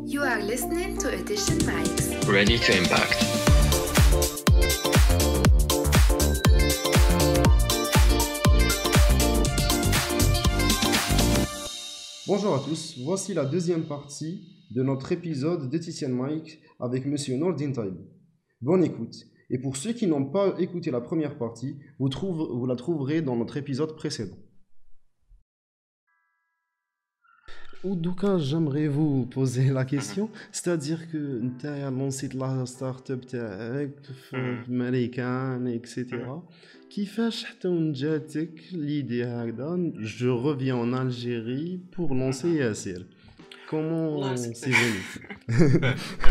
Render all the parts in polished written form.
You are listening to Edition Mics. Ready to impact. Bonjour à tous, voici la deuxième partie de notre épisode d'Edition Mic avec Monsieur Nordin Taib. Bonne écoute. Et pour ceux qui n'ont pas écouté la première partie, vous la trouverez dans notre épisode précédent. Ou donc, j'aimerais vous poser la question, c'est-à-dire que tu as lancé la start-up américaine, etc. Qui fait l'idée je reviens en Algérie pour lancer Yassir. Comment c'est venu?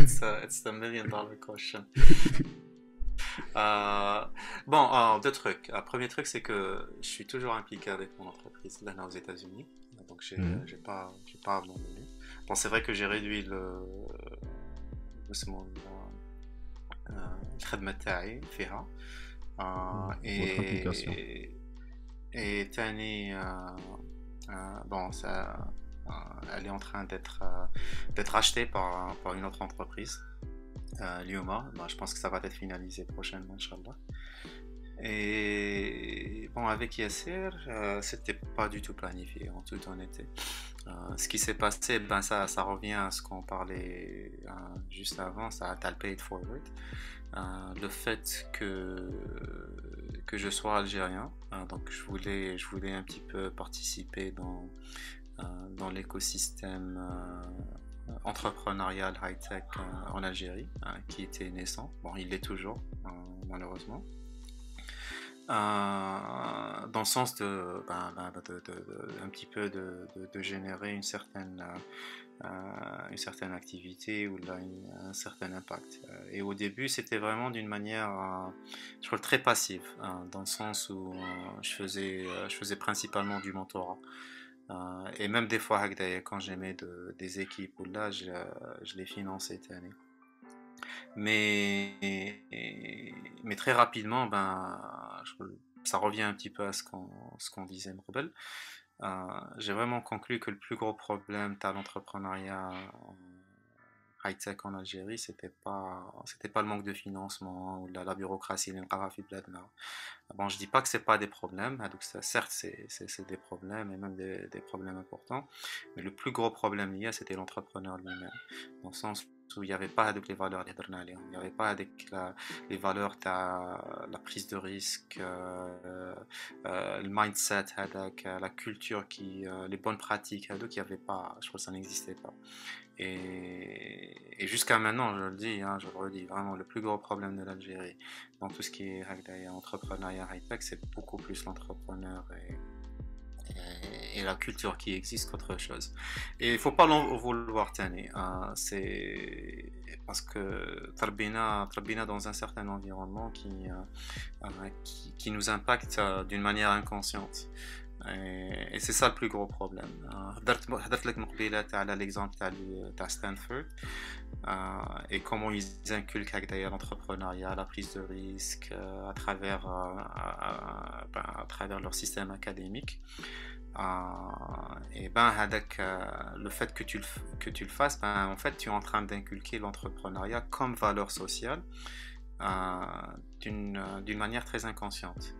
It's a $1 million question. Bon, deux trucs. Le premier truc, c'est que je suis toujours impliqué avec mon entreprise là aux États-Unis, donc j'ai pas abandonné. Bon, c'est vrai que j'ai réduit le الخدمة تاعي فيها et تاني bon ça elle est en train d'être achetée par une autre entreprise, Lyoma. Je pense que ça va être finalisé prochainement, Inch'Allah. Et bon, avec Yassir, c'était pas du tout planifié, en toute honnêteté. Ce qui s'est passé, ça revient à ce qu'on parlait juste avant, ça a pay it forward. Le fait que je sois algérien, donc je voulais un petit peu participer dans l'écosystème entrepreneurial high-tech en Algérie, qui était naissant. Bon, il l'est toujours, malheureusement. Dans le sens un petit peu de générer une certaine activité ou un certain impact. Et au début, c'était vraiment d'une manière, je crois, très passive, dans le sens où je faisais principalement du mentorat. Et même des fois, quand j'aimais des équipes où là, je les finançais cette année. Mais très rapidement, ça revient un petit peu à ce qu'on disait, Mrebel. J'ai vraiment conclu que le plus gros problème de l'entrepreneuriat high-tech en Algérie, c'était pas le manque de financement ou la bureaucratie. Bon, je dis pas que c'est pas des problèmes, donc certes c'est des problèmes et même des problèmes importants, mais le plus gros problème lié, c'était l'entrepreneur lui-même, dans le sens où il n'y avait pas avec les valeurs il n'y avait pas avec les valeurs de la prise de risque, le mindset, la culture, les bonnes pratiques, donc il n'y avait pas, je crois que ça n'existait pas. Et jusqu'à maintenant, je le dis, je le redis, vraiment le plus gros problème de l'Algérie dans tout ce qui est entrepreneuriat high-tech, c'est beaucoup plus l'entrepreneur et la culture qui existe qu'autre chose. Et il ne faut pas l'en vouloir tenir, c'est parce que Tarbina dans un certain environnement qui nous impacte d'une manière inconsciente. Et c'est ça le plus gros problème. حضرت لك مقبلة على l'exemple تاع Stanford et comment ils inculquent l'entrepreneuriat, la prise de risque à travers leur système académique. Et le fait que tu le fasses, en fait tu es en train d'inculquer l'entrepreneuriat comme valeur sociale d'une manière très inconsciente.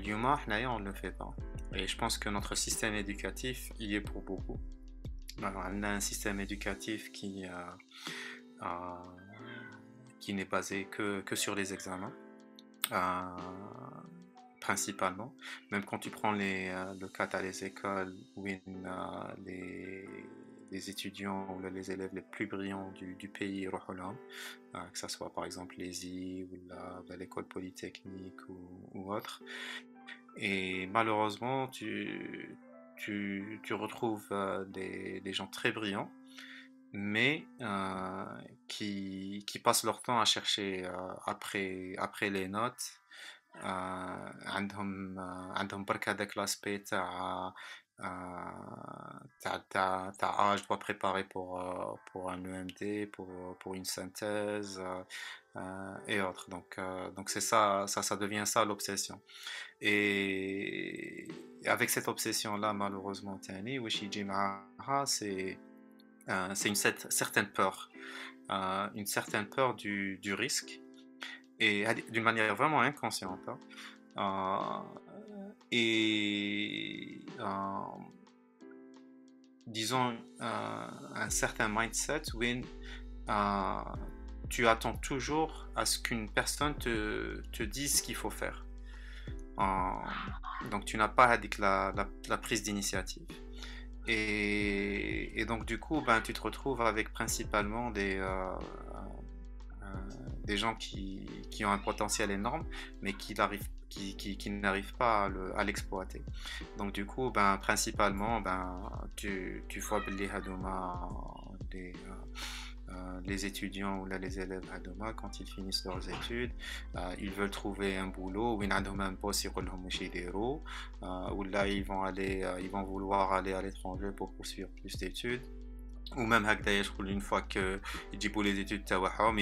Lyoma, on ne le fait pas. Et je pense que notre système éducatif y est pour beaucoup. On a un système éducatif qui n'est basé que sur les examens, principalement. Même quand tu prends le cas à les écoles où les étudiants ou les élèves les plus brillants du pays, que ce soit par exemple l'ESI ou l'école polytechnique ou autre. Et malheureusement, tu retrouves des gens très brillants, mais qui passent leur temps à chercher après les notes. عندهم برك هذاك لاسبي تاع je dois préparer pour un EMD, pour une synthèse et autres. Donc c'est ça devient ça l'obsession. Et avec cette obsession là, malheureusement, c'est c'est certaine peur, une certaine peur du risque, et d'une manière vraiment inconsciente, hein. Et disons un certain mindset où euh, tu attends toujours à ce qu'une personne te dise ce qu'il faut faire. Donc tu n'as pas avec la prise d'initiative. Et donc du coup, ben, tu te retrouves avec principalement des gens qui ont un potentiel énorme, mais qui n'arrivent pas à l'exploiter. Donc du coup, ben, principalement, ben, tu vois les étudiants ou là, les élèves à Doma, quand ils finissent leurs études, ils veulent trouver un boulot, ou ils ont un poste ou là ils vont vouloir aller à l'étranger pour poursuivre plus d'études, ou même une fois que ils disent les études تاعهم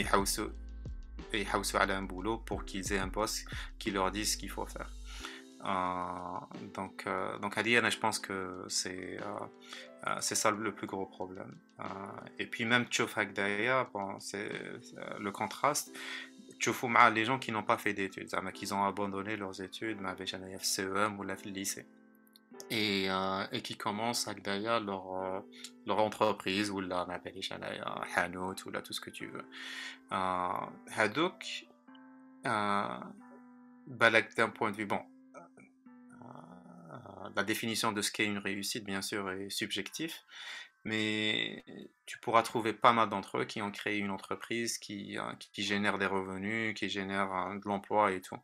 يحوسوا على un boulot pour qu'ils aient un poste qui leur dise ce qu'il faut faire. Donc à dire, je pense que c'est ça le plus gros problème. Et puis même bon, c'est le contraste. Les gens qui n'ont pas fait d'études, qui ont abandonné leurs études, mais avec un CEM ou le lycée, et qui commencent avec leur entreprise ou la Hanout ou là tout ce que tu veux. Hadouk, d'un point de vue bon. La définition de ce qu'est une réussite, bien sûr, est subjective, mais tu pourras trouver pas mal d'entre eux qui ont créé une entreprise qui génère des revenus, qui génère de l'emploi et tout.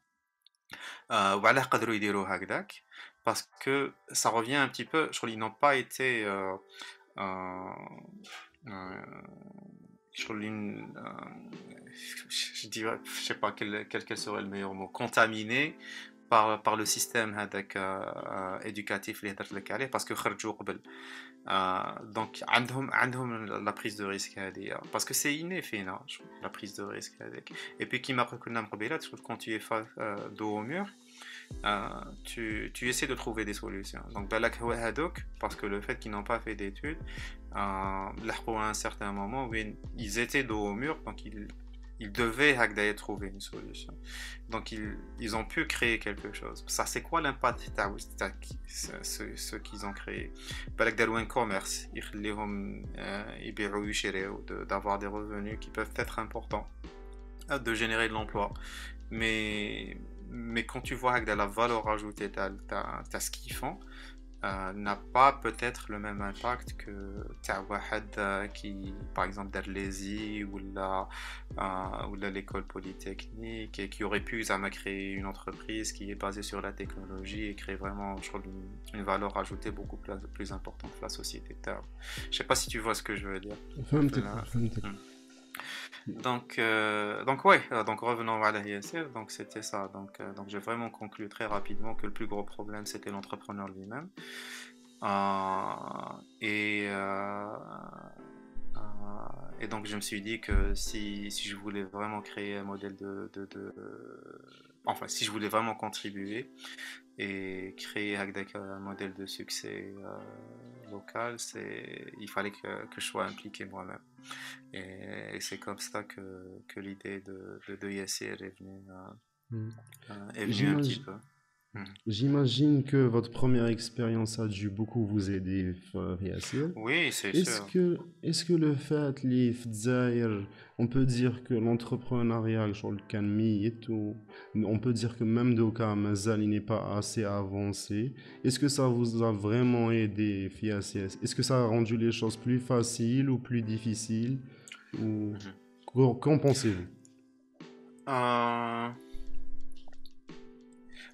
Parce que ça revient un petit peu, je crois qu'ils n'ont pas été je dirais, je sais pas quel serait le meilleur mot, contaminé par le système éducatif parce que donc عندهم la prise de risque parce que c'est inné la prise de risque et puis qui m'a quand tu es dos au mur, tu essaies de trouver des solutions. Donc parce que le fait qu'ils n'ont pas fait d'études, à un certain moment où ils étaient dos au mur, donc ils devaient trouver une solution. Donc ils ont pu créer quelque chose. Ça, c'est quoi l'impact ce qu'ils ont créé? Un commerce, d'avoir des revenus qui peuvent être importants, de générer de l'emploi. Mais quand tu vois que la valeur ajoutée, t'as ce qu'ils font, n'a pas peut-être le même impact que qui, par exemple, d'Arlésie ou l'école polytechnique, et qui aurait pu créer une entreprise qui est basée sur la technologie et créer vraiment une valeur ajoutée beaucoup plus importante pour la société. Je sais pas si tu vois ce que je veux dire. Donc revenons à la Yassir, donc c'était ça. Donc j'ai vraiment conclu très rapidement que le plus gros problème c'était l'entrepreneur lui-même. Et donc je me suis dit que si je voulais vraiment créer un modèle enfin si je voulais vraiment contribuer et créer un modèle de succès local, il fallait que je sois impliqué moi-même. Et c'est comme ça que l'idée de Yassir est venue un petit peu. J'imagine que votre première expérience a dû beaucoup vous aider, Yassir. Oui, c'est sûr. Est-ce que le fait, on peut dire que l'entrepreneuriat, on peut dire que même Doka Mazal, il n'est pas assez avancé. Est-ce que ça vous a vraiment aidé, Yassir? Est-ce que ça a rendu les choses plus faciles ou plus difficiles? Qu'en pensez-vous?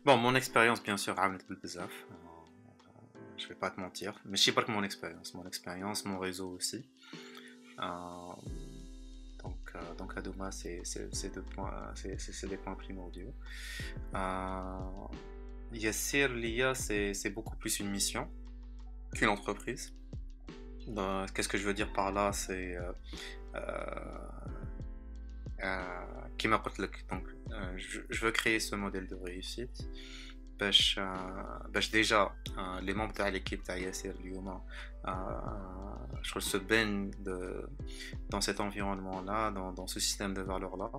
Bon, mon expérience, bien sûr, je vais pas te mentir, mais je sais pas que mon expérience, mon réseau aussi. Donc à Doma, c'est des points primordiaux. Yassir, l'IA, c'est beaucoup plus une mission qu'une entreprise. Qu'est-ce que je veux dire par là? C'est qui m'apporte donc je veux créer ce modèle de réussite, باش déjà les membres de l'équipe تاع ياسر اليوم je trouve se baignent dans cet environnement là dans ce système de valeurs là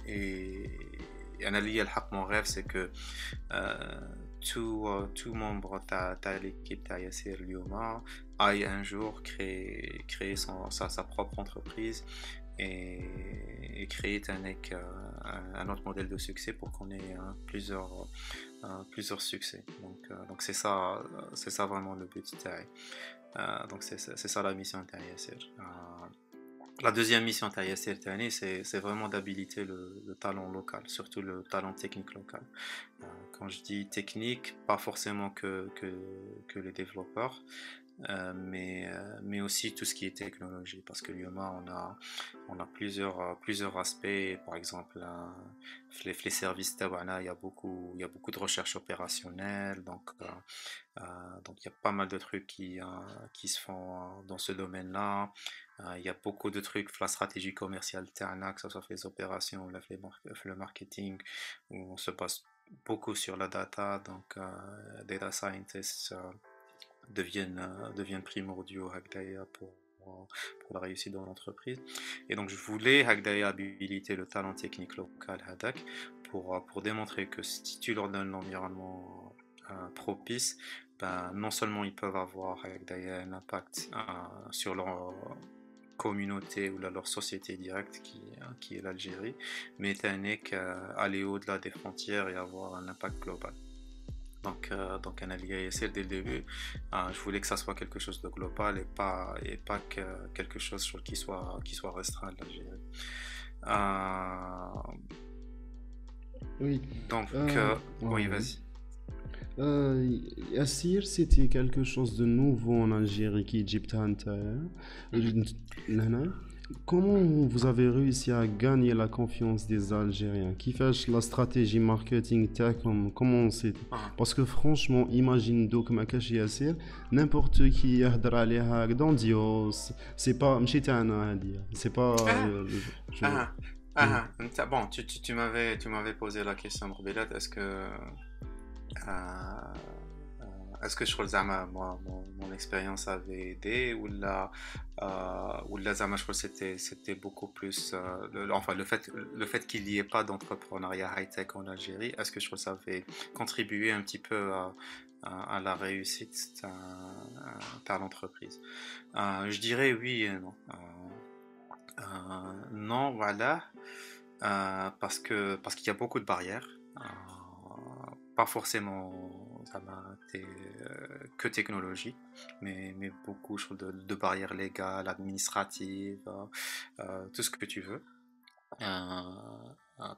et انا ليا الحق mon rêve c'est que tout membre تاع l'équipe تاع ياسر اليوم aille un jour créer sa propre entreprise et créer un autre modèle de succès pour qu'on ait plusieurs succès. Donc c'est ça vraiment le but. Donc c'est ça la mission de Yasser. La deuxième mission de Yasser c'est vraiment d'habiliter le talent local, surtout le talent technique local. Quand je dis technique, pas forcément que les développeurs. Mais aussi tout ce qui est technologie, parce que l'IOMA on a plusieurs aspects. Par exemple les services tawana, il y a beaucoup de recherche opérationnelle, donc il y a pas mal de trucs qui se font dans ce domaine-là. Il y a beaucoup de trucs la stratégie commerciale tawana, que ce soit les opérations, le marketing, où on se base beaucoup sur la data, donc data scientists deviennent primordiaux pour la réussite dans l'entreprise. Et donc je voulais habiliter le talent technique local pour démontrer que si tu leur donnes l'environnement propice, non seulement ils peuvent avoir un impact sur leur communauté ou leur société directe qui est l'Algérie, mais aller au-delà des frontières et avoir un impact global. Donc un allié dès le début, je voulais que ça soit quelque chose de global et pas que quelque chose qui soit restreint à l'Algérie. Oui. Donc oui, vas-y. Yassir, c'était quelque chose de nouveau en Algérie qui est Comment vous avez réussi à gagner la confiance des Algériens? Qui fait la stratégie marketing comment c'est? Parce que franchement, imagine donc ma cache Yassir, n'importe qui yahdra عليها grandiose, c'est pas c'est pas bon, tu m'avais posé la question Morbelat, est-ce que je crois que mon expérience avait aidé ou là je crois que c'était beaucoup plus le fait qu'il n'y ait pas d'entrepreneuriat high-tech en Algérie, est-ce que je crois que ça avait contribué un petit peu à la réussite de l'entreprise? Je dirais oui et non. Non, voilà, parce qu'il y a beaucoup de barrières, pas forcément que technologie, mais beaucoup de barrières légales, administratives, tout ce que tu veux,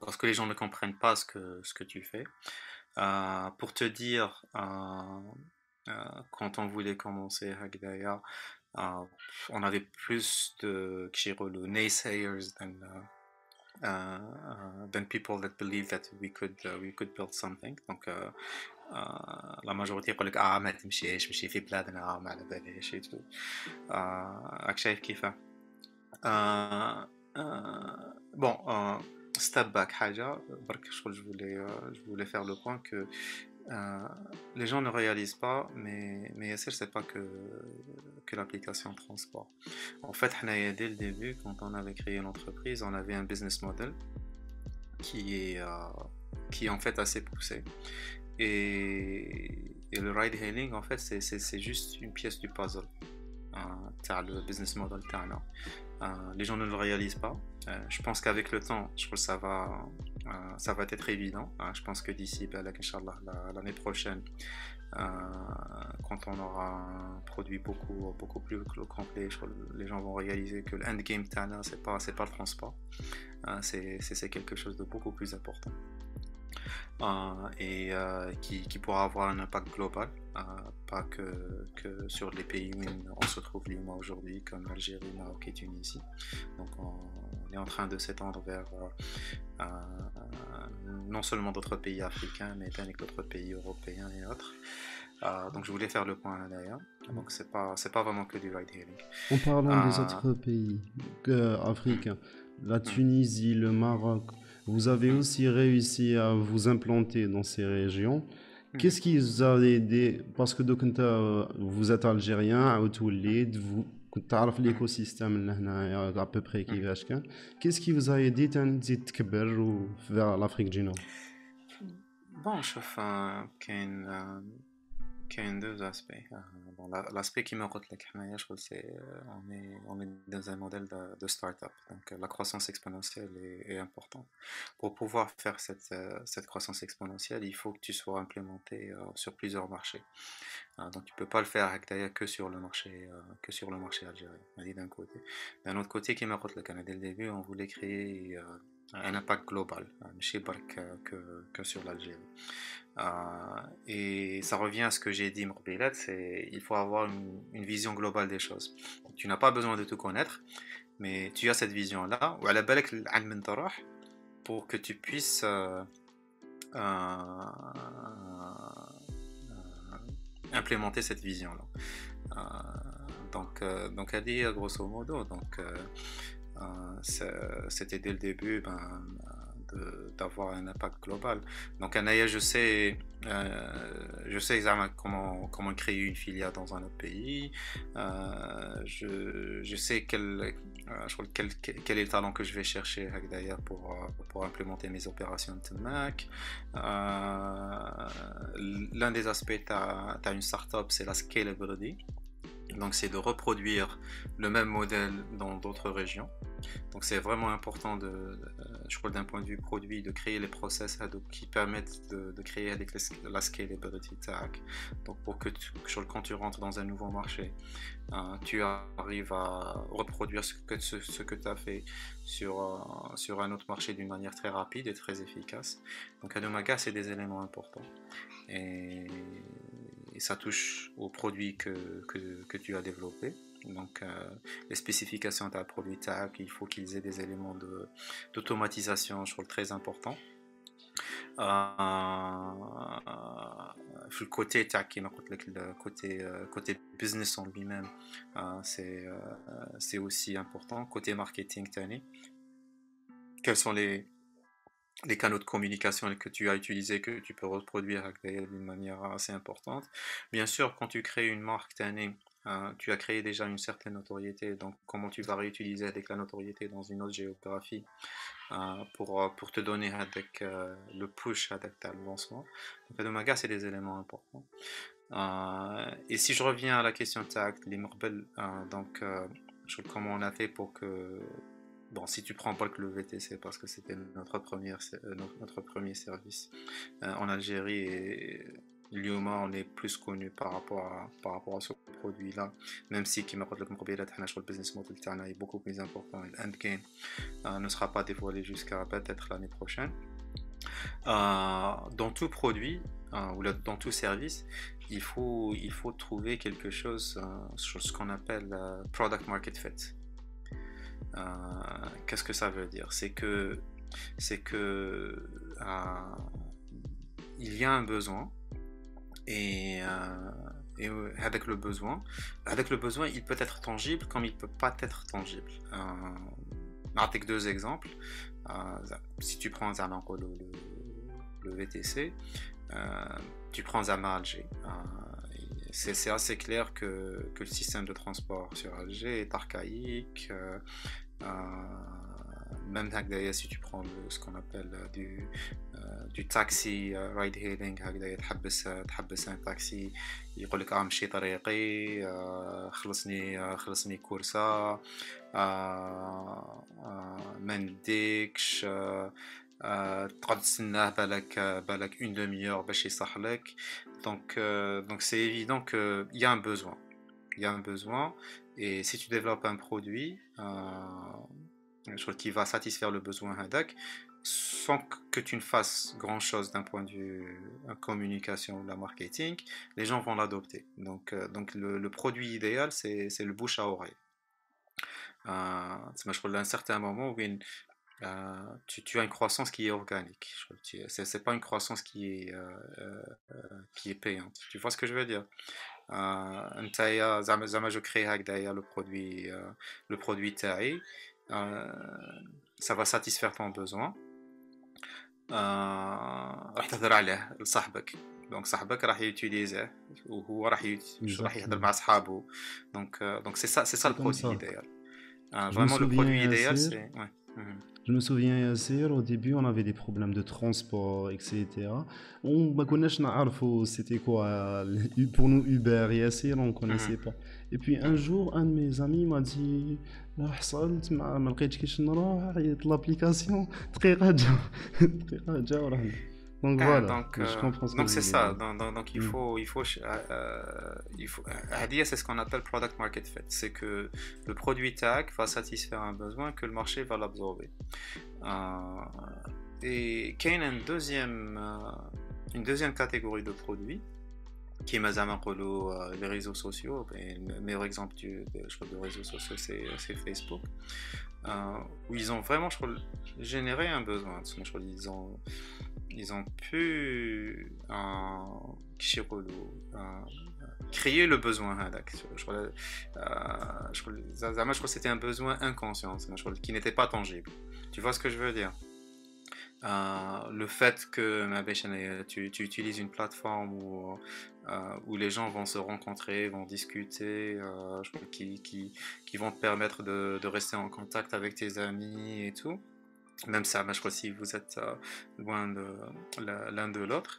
parce que les gens ne comprennent pas ce que tu fais. Pour te dire, quand on voulait commencer Hagdaya, on avait plus de naysayers than people that believe that we could build something. Donc la majorité يقول لك ما تمشيش مشي في بلادنا ما على باليش et tout. راك شايف كيفاه. Bon, step back حاجة برك je voulais faire le point que les gens ne réalisent pas, mais Yasser, c'est pas que l'application transport. En fait, dès le début, quand on avait créé l'entreprise, on avait un business model qui est en fait assez poussé. Et le ride hailing, en fait, c'est juste une pièce du puzzle. Le business model. Les gens ne le réalisent pas. Je pense qu'avec le temps, je pense que ça va être évident. Je pense que d'ici l'année prochaine, quand on aura un produit beaucoup plus complet, les gens vont réaliser que l'endgame Tana, c'est pas le transport. C'est quelque chose de beaucoup plus important. Et qui pourra avoir un impact global, pas que sur les pays où on se trouve aujourd'hui, comme l'Algérie, Maroc et Tunisie. Donc on est en train de s'étendre vers non seulement d'autres pays africains, mais avec d'autres pays européens et autres. Donc je voulais faire le point là d'ailleurs. Donc c'est pas vraiment que du ride hailing. En parlant des autres pays africains, la Tunisie, le Maroc, Vous avez aussi réussi à vous implanter dans ces régions. Mhm. Qu'est-ce qui vous a aidé? Parce que donc, vous êtes algérien, vous تعرف Mhm. l'écosystème هنايا à peu près Mhm. كيفاش كان. Qu'est-ce qui vous a aidé تزيد تكبر vers l'Afrique du Nord? Bon, enfin, qu'il y a deux aspects. Bon, l'aspect qui me retient, je trouve, c'est on est dans un modèle de start-up. Donc, la croissance exponentielle est importante. Pour pouvoir faire cette croissance exponentielle, il faut que tu sois implémenté sur plusieurs marchés. Donc, tu peux pas le faire d'ailleurs que sur le marché algérien, d'un côté. D'un autre côté, qui me retient, dès le début, on voulait créer un impact global, chez Bark que sur l'Algérie. Et ça revient à ce que j'ai dit, Morbilat, c'est il faut avoir une vision globale des choses. Tu n'as pas besoin de tout connaître, mais tu as cette vision-là, ou à la balak l'ilm min tarah, pour que tu puisses implémenter cette vision-là. Donc, elle dit grosso modo, c'était dès le début d'avoir un impact global. Donc, Anaya, je sais exactement comment créer une filiale dans un autre pays. Je sais quel est le talent que je vais chercher d'ailleurs pour implémenter mes opérations de Mac. L'un des aspects, tu as une startup, c'est la scalability. Donc, c'est de reproduire le même modèle dans d'autres régions. Donc, c'est vraiment important je crois, d'un point de vue produit, de créer les process qui permettent de créer avec la scalability tag. Donc, pour que quand tu rentres dans un nouveau marché, tu arrives à reproduire ce que tu as fait sur un autre marché d'une manière très rapide et très efficace. Donc, à Nomaga, c'est des éléments importants. Et ça touche aux produits que tu as développés. Donc, les spécifications de ta produit tag, il faut qu'ils aient des éléments d'automatisation, je trouve, très importants. Le côté tag, le côté business en lui-même, c'est aussi important. Côté marketing, quels sont les canaux de communication que tu as utilisés, que tu peux reproduire d'une manière assez importante. Bien sûr, quand tu crées une marque, tu as créé déjà une certaine notoriété, donc comment tu vas réutiliser avec la notoriété dans une autre géographie pour te donner avec le push avec ta lancement. Donc, Adomaga, c'est des éléments importants. Et si je reviens à la question tag, les Morbel, comment on a fait pour que. Bon, si tu prends pas le VTC parce que c'était notre premier service en Algérie et Lyoma, on est plus connu par rapport à ce produit-là, même si qui m'a le business model est beaucoup plus important et l'endgame ne sera pas dévoilé jusqu'à peut-être l'année prochaine. Dans tout produit ou dans tout service, il faut trouver quelque chose sur ce qu'on appelle product market fit. Qu'est-ce que ça veut dire? C'est que il y a un besoin et avec le besoin, il peut être tangible comme il peut pas être tangible. Avec deux exemples. Si tu prends le VTC, tu prends Zama Alger. C'est assez clair que le système de transport sur Alger est archaïque. Même d'ailleurs, si tu prends ce qu'on appelle du taxi ride hailing, تحبس un taxi يقول لك امشي طريقي خلصني كورسة ما نديكش تقعد تستناه بالك une demi-heure باش يصح لك. Donc c'est évident qu'il y a un besoin. Il y a un besoin et si tu développes un produit qui va satisfaire le besoin hadak sans que tu ne fasses grand chose d'un point de vue communication ou la marketing, les gens vont l'adopter. Donc le produit idéal c'est le bouche à oreille. À un certain moment où tu as une croissance qui est organique. C'est pas une croissance qui est payante. Tu vois ce que je veux dire? Je crée le produit تاعي, ça va satisfaire ton besoin راح تهضر عليه لصاحبك. دونك صاحبك راح يوتيليزيه وهو راح يهضر Exactement. مع صحابه. دونك سي سا C'est le comme produit ça. idéal. Je me Vraiment le souviens, produit idéal Yassir, c'est ouais. Mhm. je me souviens, Yassir, au début, on avait des problèmes de transport, etc. On bah, connaît c'était quoi pour nous Uber, Yassir, on ne connaissait Mhm. pas. Et puis un Mhm. jour, un de mes amis m'a dit حصلت ما لقيتش كيفاش نروح عيط l'application دقيقة جا دقيقة جا ورحنا. Donc voilà, Donc, je comprends ce que donc vous c'est voulez ça. dire. Donc Hmm. il faut. Hadia, c'est ce qu'on appelle product market fit. C'est que le produit tag va satisfaire un besoin que le marché va l'absorber. Et qu'il y a une deuxième catégorie de produits qui est mazama les réseaux sociaux. Et le meilleur exemple je crois, de réseaux sociaux, c'est Facebook. Où ils ont vraiment, je crois, généré un besoin. Je crois, ils ont pu créer le besoin. Je crois que c'était un besoin inconscient, je crois, qui n'était pas tangible. Tu vois ce que je veux dire? Le fait que tu utilises une plateforme où les gens vont se rencontrer, vont discuter, je crois, qui vont te permettre de rester en contact avec tes amis et tout. Même ça, je crois, si vous êtes loin de l'un de l'autre,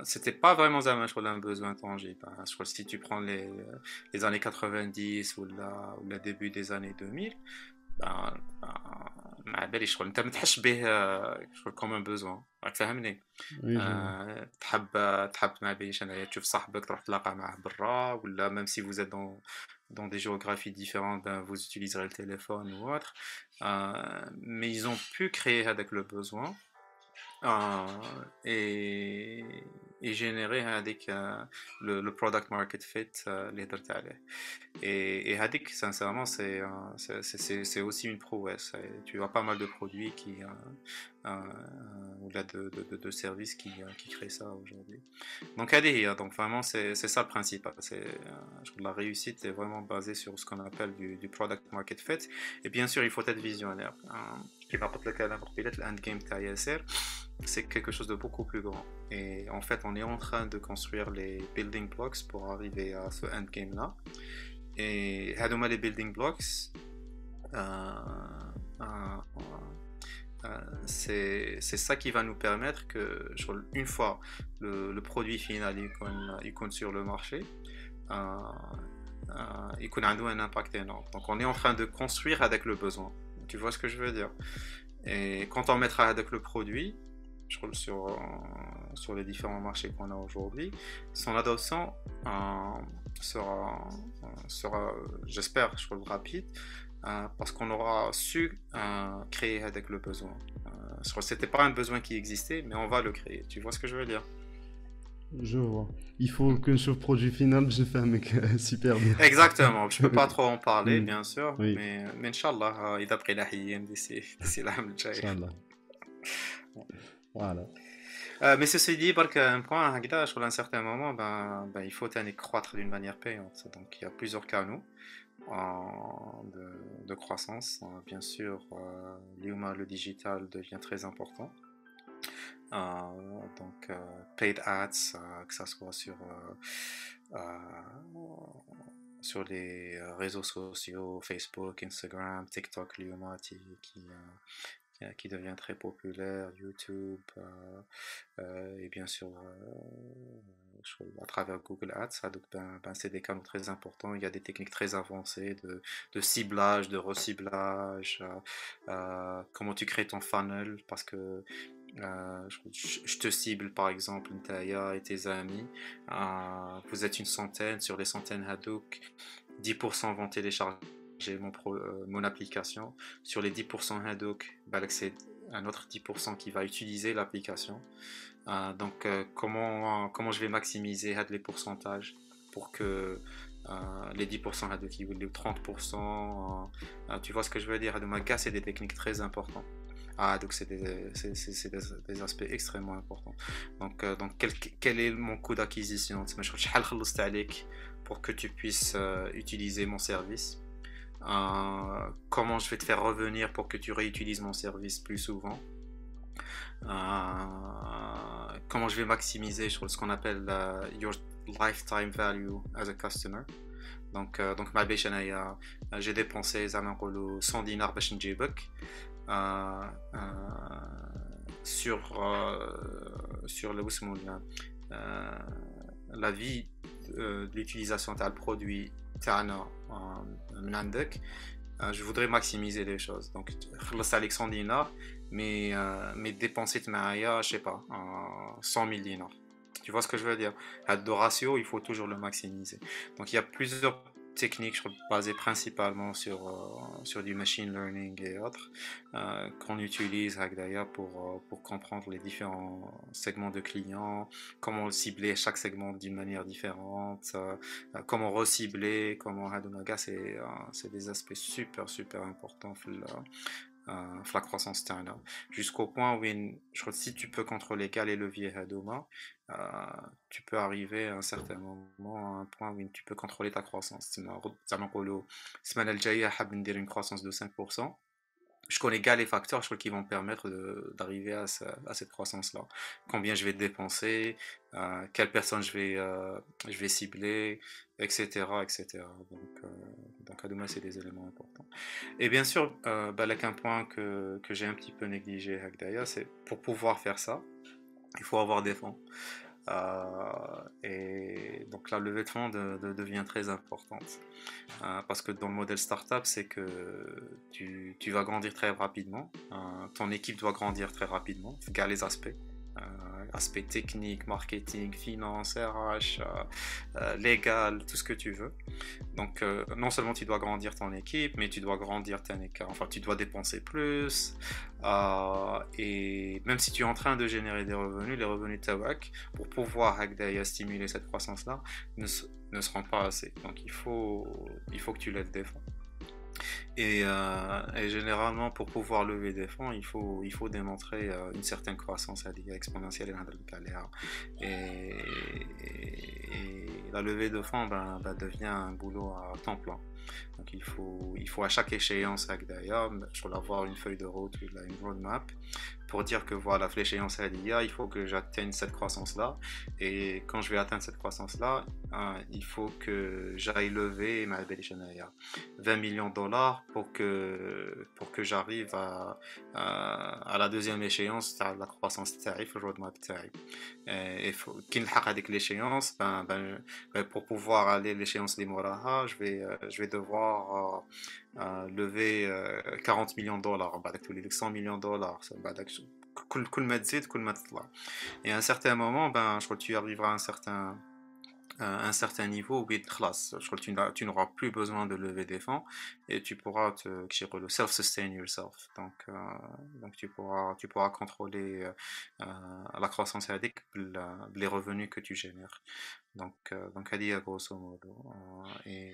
c'était pas vraiment ça, je crois, un besoin tangible. Je crois que si tu prends les années 90 ou le début des années 2000, ben, ما باليش شغل انت ما تحسش به شغل كوم بوزوان راك فاهمني. Oui, je vois. تحب ما باليش انايا تشوف صاحبك تروح تلاقى معاه برا ولا même si vous êtes dans des géographies différentes, ben, vous utiliserez le téléphone ou autre. Mais ils ont pu créer avec le besoin euh, et, et générer avec le product market fit les درت عليه. Et Hadik, sincèrement, c'est aussi une prouesse. Et tu as pas mal de produits ou là, de services qui créent ça aujourd'hui. Donc, Hadik, donc vraiment, c'est ça le principal. Je trouve que la réussite est vraiment basée sur ce qu'on appelle du product market fit. Et bien sûr, il faut être visionnaire. Qui va pas le endgame تاع ياسر, c'est quelque chose de beaucoup plus grand. Et en fait, on est en train de construire les building blocks pour arriver à ce endgame là. Et هذوما les building blocks, c'est ça qui va nous permettre que une fois le produit final il compte sur le marché, il a un impact énorme. Donc on est en train de construire avec le besoin. Tu vois ce que je veux dire? Et quand on mettra avec le produit, je crois, sur les différents marchés qu'on a aujourd'hui, son adoption sera j'espère, je trouve, rapide, parce qu'on aura su créer avec le besoin. C'était pas un besoin qui existait, mais on va le créer. Tu vois ce que je veux dire? Je vois. Il faut que sur le produit final, je fais un mec super bien. Exactement. Je peux pas trop en parler, Mm. bien sûr, Oui, mais Inch'Allah, il a pris la hyène d'ici l'âme de Jaïr. Inch'Allah. Voilà. Mais ceci dit, parce qu'un point, je crois, à un certain moment, il faut croître d'une manière payante. Donc, il y a plusieurs canaux de croissance. Bien sûr, le digital devient très important. Donc, paid ads, que ça soit sur les réseaux sociaux, Facebook, Instagram, TikTok, qui devient très populaire, YouTube, et bien sûr à travers Google Ads. Donc, c'est des canaux très importants. Il y a des techniques très avancées de ciblage, de reciblage, comment tu crées ton funnel, parce que je te cible par exemple, Ntaya et tes amis, vous êtes une centaine, sur les centaines Hadouk, 10% vont télécharger mon application. Sur les 10% Hadouk, c'est un autre 10% qui va utiliser l'application. Donc comment je vais maximiser les pourcentages pour que les 10% Hadouk ou les 30%, tu vois ce que je veux dire? C'est des techniques très importantes. Donc c'est des aspects extrêmement importants. Donc quel est mon coût d'acquisition? Pour que tu puisses utiliser mon service. Comment je vais te faire revenir pour que tu réutilises mon service plus souvent. Comment je vais maximiser ce qu'on appelle your lifetime value as a customer. Donc ما بيش انايا j'ai dépensé زعما نقولوا 100 دينار باش نجيبك sur sur le اسمه la vie de l'utilisation تاع البرودوي تاعنا من عندك. Je voudrais maximiser les choses. Donc, خلصت عليك 100 dinars, mais dépenser معايا, je sais pas, 100 000 dinars. Tu vois ce que je veux dire? Le ratio, il faut toujours le maximiser. Donc, il y a plusieurs techniques basées principalement sur du machine learning et autres qu'on utilise d'ailleurs pour comprendre les différents segments de clients, comment cibler chaque segment d'une manière différente, comment recibler, comment c'est des aspects super importants la croissance ternaire, jusqu'au point où je crois que si tu peux contrôler quel est le levier Hadoma, tu peux arriver à un certain moment à un point où tu peux contrôler ta croissance. Une croissance de 5%. Je connais les facteurs qui vont me permettre d'arriver à cette croissance-là. Combien je vais dépenser, quelle personne je vais cibler, etc. Donc à demain, c'est des éléments importants. Et bien sûr, un point que j'ai un petit peu négligé, c'est pour pouvoir faire ça, il faut avoir des fonds. Et donc la levée de fonds devient très importante parce que dans le modèle startup, c'est que tu vas grandir très rapidement, ton équipe doit grandir très rapidement, regarde les aspects. Aspect technique, marketing, finance, RH, légal, tout ce que tu veux. Donc non seulement tu dois grandir ton équipe, mais tu dois grandir tu dois dépenser plus. Et même si tu es en train de générer des revenus, les revenus de Tawak, pour pouvoir stimuler cette croissance-là, ne seront pas assez. Donc il faut que tu lèves des fonds. Et généralement, pour pouvoir lever des fonds, il faut démontrer une certaine croissance exponentielle. Et la levée de fonds devient un boulot à temps plein. Donc il faut à chaque échéance, d'ailleurs, je dois avoir une feuille de route, une roadmap, pour dire que voilà, l'échéance il faut que j'atteigne cette croissance-là. Et quand je vais atteindre cette croissance-là, il faut que j'aille lever 20 millions de dollars pour que j'arrive à la deuxième échéance de la croissance tarif, le roadmap tarif. Et qu'il avec l'échéance, pour pouvoir aller à l'échéance des Moraha, je vais devoir lever 40 millions de dollars, tous les 100 millions de dollars. كل ما تزيد كل ما تطلع. Et à un certain moment, je crois que tu arriveras à un certain niveau où je crois que tu n'auras plus besoin de lever des fonds et tu pourras self-sustain yourself. Donc tu pourras contrôler la croissance avec les revenus que tu génères. Donc grosso modo. Et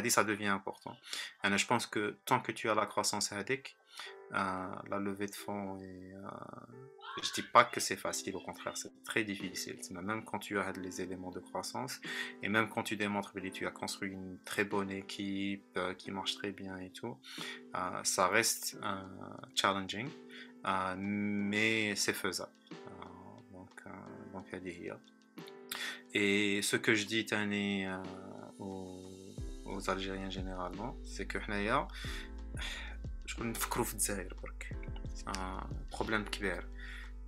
ça devient important. Et je pense que tant que tu as la croissance avec, la levée de fonds je dis pas que c'est facile, au contraire c'est très difficile, même quand tu as les éléments de croissance et même quand tu démontres que tu as construit une très bonne équipe qui marche très bien et tout, ça reste challenging, mais c'est faisable. Donc et ce que je dis aux Algériens généralement, c'est que je peux نفكروا في الجزائر برك. C'est un problème كبير.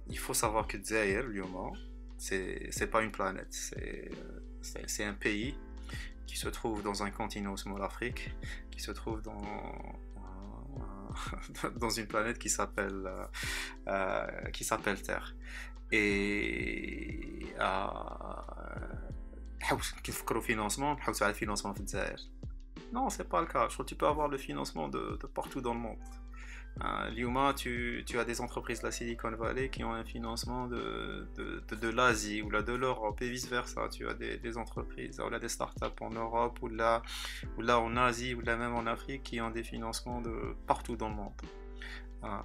Il faut savoir que الجزائر اليوم c'est pas une planète, c'est un pays qui se trouve dans un continent small l'Afrique, qui se trouve dans une planète qui s'appelle Terre. Et كيف فكروا financement نحوسوا على financement في الجزائر. Non, c'est pas le cas. Je crois que tu peux avoir le financement de partout dans le monde. Lyuma, tu as des entreprises de la Silicon Valley qui ont un financement de l'Asie ou de l'Europe et vice versa. Tu as des entreprises ou des startups en Europe ou là en Asie ou là même en Afrique qui ont des financements de partout dans le monde.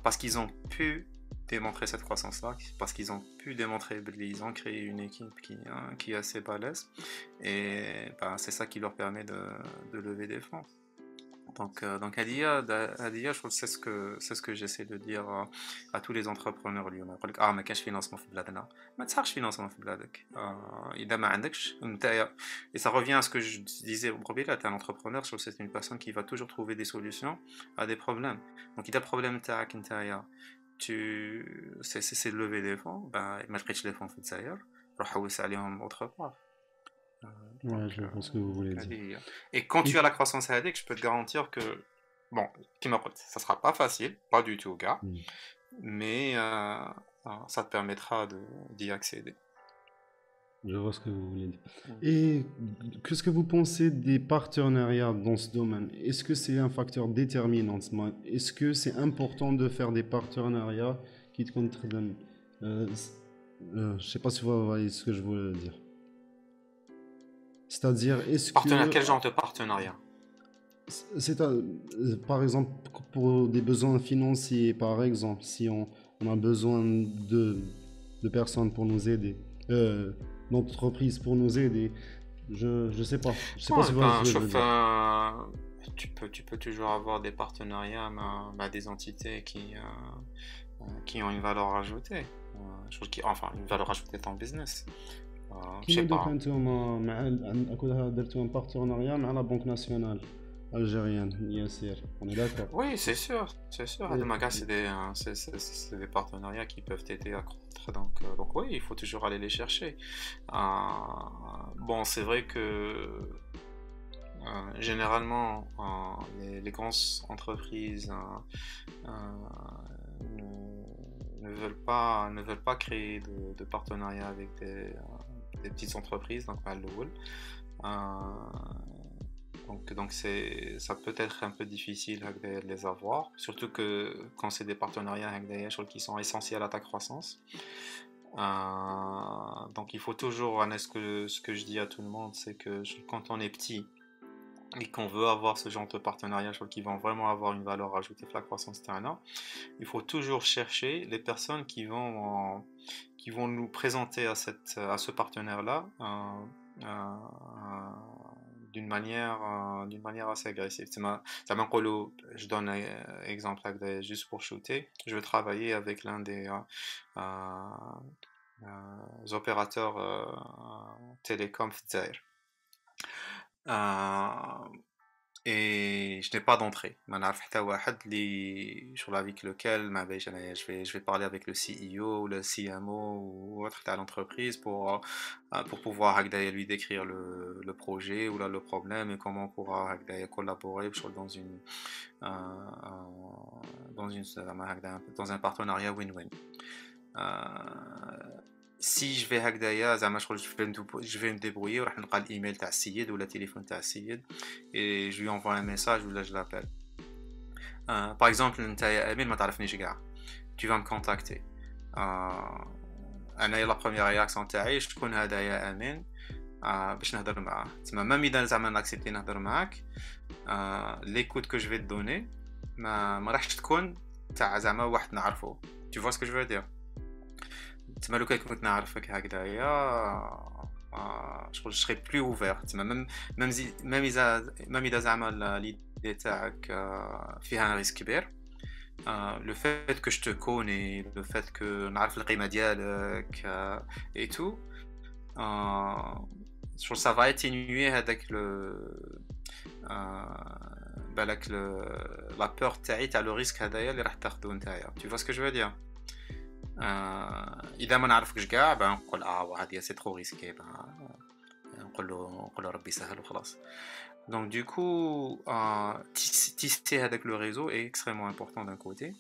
Parce qu'ils ont pu démontrer cette croissance-là, parce qu'ils ont pu démontrer qu'ils ont créé une équipe qui est assez balèze, et c'est ça qui leur permet de lever des fonds. Donc Hadia, je trouve que c'est ce que j'essaie de dire à tous les entrepreneurs اليوم. يقول لك ما كانش financement في بلادنا. ما تسحقش financement في بلادك. إذا ما عندكش نتايا. Et ça revient à ce que je disais au premier là, t'es un entrepreneur, je trouve que c'est une personne qui va toujours trouver des solutions à des problèmes. Donc إذا problème تاعك نتايا c'est de lever des fonds, ben ما لقيتش les fonds في الجزائر روح حوس عليهم autre part. Ouais, je vois ce que vous voulez dire. Et quand tu as la croissance ADEC, je peux te garantir que, bon, ça sera pas facile, pas du tout, gars, mais ça te permettra d'y accéder. Je vois ce que vous voulez dire. Et qu'est-ce que vous pensez des partenariats dans ce domaine? Est-ce que c'est un facteur déterminant? Est-ce que c'est important de faire des partenariats qui te contribuent? Je sais pas si vous voyez ce que je voulais dire. C'est-à-dire, est-ce que... Quel genre de partenariat? Par exemple, pour des besoins financiers, par exemple, si on a besoin de personnes pour nous aider, d'entreprises pour nous aider, je sais pas. Je sais pas si vous voyez ce que je veux dire. Tu peux toujours avoir des partenariats avec des entités qui ont une valeur ajoutée. Enfin, une valeur ajoutée dans le business. كيما دوك انتوما مع درتو ان بارتناريا مع لا بنك ناسيونال الجيريان ياسير on est d'accord. Oui, c'est sûr. C'est des partenariats qui peuvent t'aider à croître. Donc oui, il faut toujours aller les chercher. Bon, c'est vrai que généralement les grandes entreprises ne veulent pas créer de partenariat avec des petites entreprises, donc donc ça peut être un peu difficile de les avoir, surtout que quand c'est des partenariats qui sont essentiels à ta croissance. Donc il faut toujours, ce que je dis à tout le monde, c'est que quand on est petit et qu'on veut avoir ce genre de partenariat qui vont vraiment avoir une valeur ajoutée pour la croissance externe, il faut toujours chercher les personnes qui vont nous présenter à ce partenaire-là d'une manière assez agressive. Je donne un exemple juste pour shooter. Je vais travailler avec l'un des opérateurs télécom Fzair. Et je n'ai pas d'entrée. Avec lequel je vais parler avec le CEO ou le CMO ou autre de l'entreprise pour pouvoir lui décrire le projet ou le problème et comment on pourra collaborer dans un partenariat win-win. Si je vais je vais me débrouiller وراح نلقى الايميل تاع السيد ولا التليفون تاع السيد et je lui envoie un message ou là je l'appelle. Par exemple انت يا امين ما تعرفنيش كاع, tu vas me contacter. انا la première réaction تاعي شكون هذا يا امين باش نهضر معاه. تما ميم اذا زعما ناكسبتي نهضر معاك, l'écoute que je vais te donner ما راحش تكون تاع زعما واحد نعرفه. Tu vois ce que je veux dire? تما لو كنت نعرفك هكذايا je serais plus ouvert. تما même اذا زعما ليدي تاعك فيها ريسك كبير, le fait que je te connais, le fait que نعرف القيمه ديالك et tout, ça va atténuer هذاك بالك la peur تاع le risque هذايا اللي راح تاخذو نتايا. Tu vois ce que je veux dire? اذا ما نعرفكش كاع نقول هذه سي ترو ريسكي, نقول له ربي سهل وخلاص. Donc du coup tisser avec le réseau est extrêmement important d'un côté,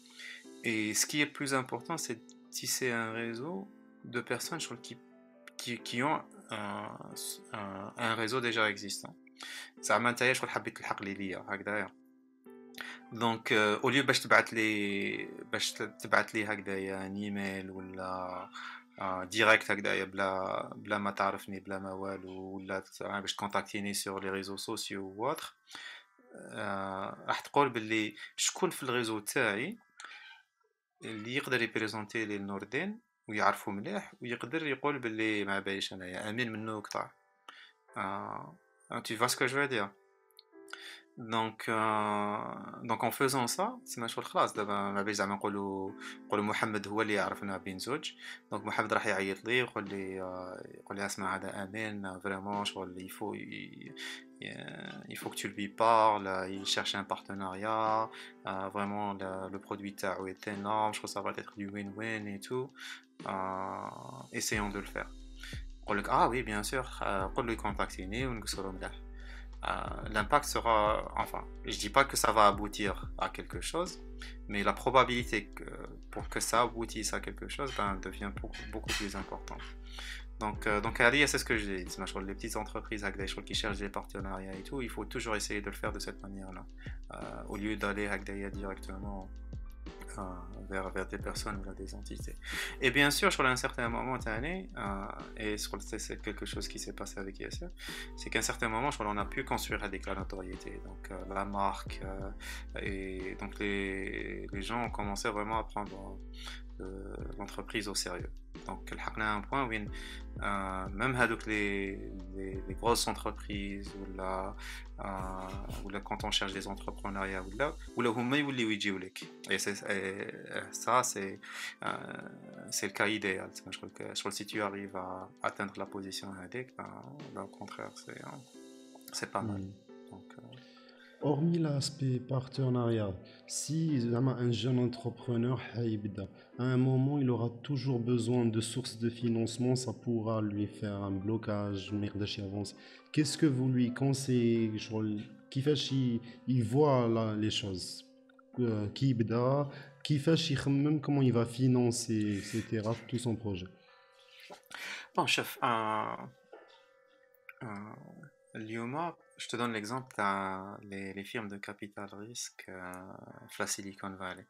et ce qui est plus important c'est de tisser un réseau de personnes qui ont un réseau déjà existant. Ça m'intéresse شغل حبيت الحق ليا هكذايا. دونك اوليو باش تبعت لي هكذايا ان ايميل ولا ديريكت هكذايا بلا ما تعرفني بلا ما والو, ولا باش تكونتاكتيني سور لي ريزو سوسيو واتر, راح تقول باللي شكون في الريزو تاعي اللي يقدر يبريزونتي لي النوردين ويعرفوا مليح ويقدر يقول باللي ما بايش انايا امين منو قطع. Tu vois ce que je veux dire? donc en faisant ça, c'est ma chose خلاص دابا ما بين زعما نقولوا محمد هو اللي يعرفنا بين زوج. دونك محمد راح يعيط لي يقول لي اسمع هذا امين فريمون شغل il faut que tu lui parles, il cherche un partenariat, vraiment le produit تاعو est énorme, je crois que ça va être du win-win et tout. Essayons de le faire. يقول لك oui bien sûr, قول له يكونتاكتيني ونقصروا مليح. L'impact sera, enfin, je dis pas que ça va aboutir à quelque chose, mais la probabilité pour que ça aboutisse à quelque chose devient beaucoup plus importante. Donc c'est ce que je dis, les petites entreprises qui cherchent des partenariats et tout, il faut toujours essayer de le faire de cette manière-là, au lieu d'aller directement vers des personnes ou des entités. Et bien sûr, sur un certain moment et c'est quelque chose qui s'est passé avec ISR, c'est qu'à un certain moment, on a pu construire avec la notoriété, donc la marque, et donc les gens ont commencé vraiment à prendre l'entreprise au sérieux. Donc, on a un point où même les grosses entreprises ou là quand on cherche des entrepreneuriats ou là et ça c'est le cas idéal. Je crois que si tu arrives à atteindre la position au contraire c'est pas mal. Donc, hormis l'aspect partenariat, si un jeune entrepreneur à un moment il aura toujours besoin de sources de financement, ça pourra lui faire un blocage, avance. Qu'est-ce que vous lui conseillez il voit les choses comment il va financer etc. tout son projet. Bon chef, je te donne l'exemple les firmes de capital risque la Silicon Valley.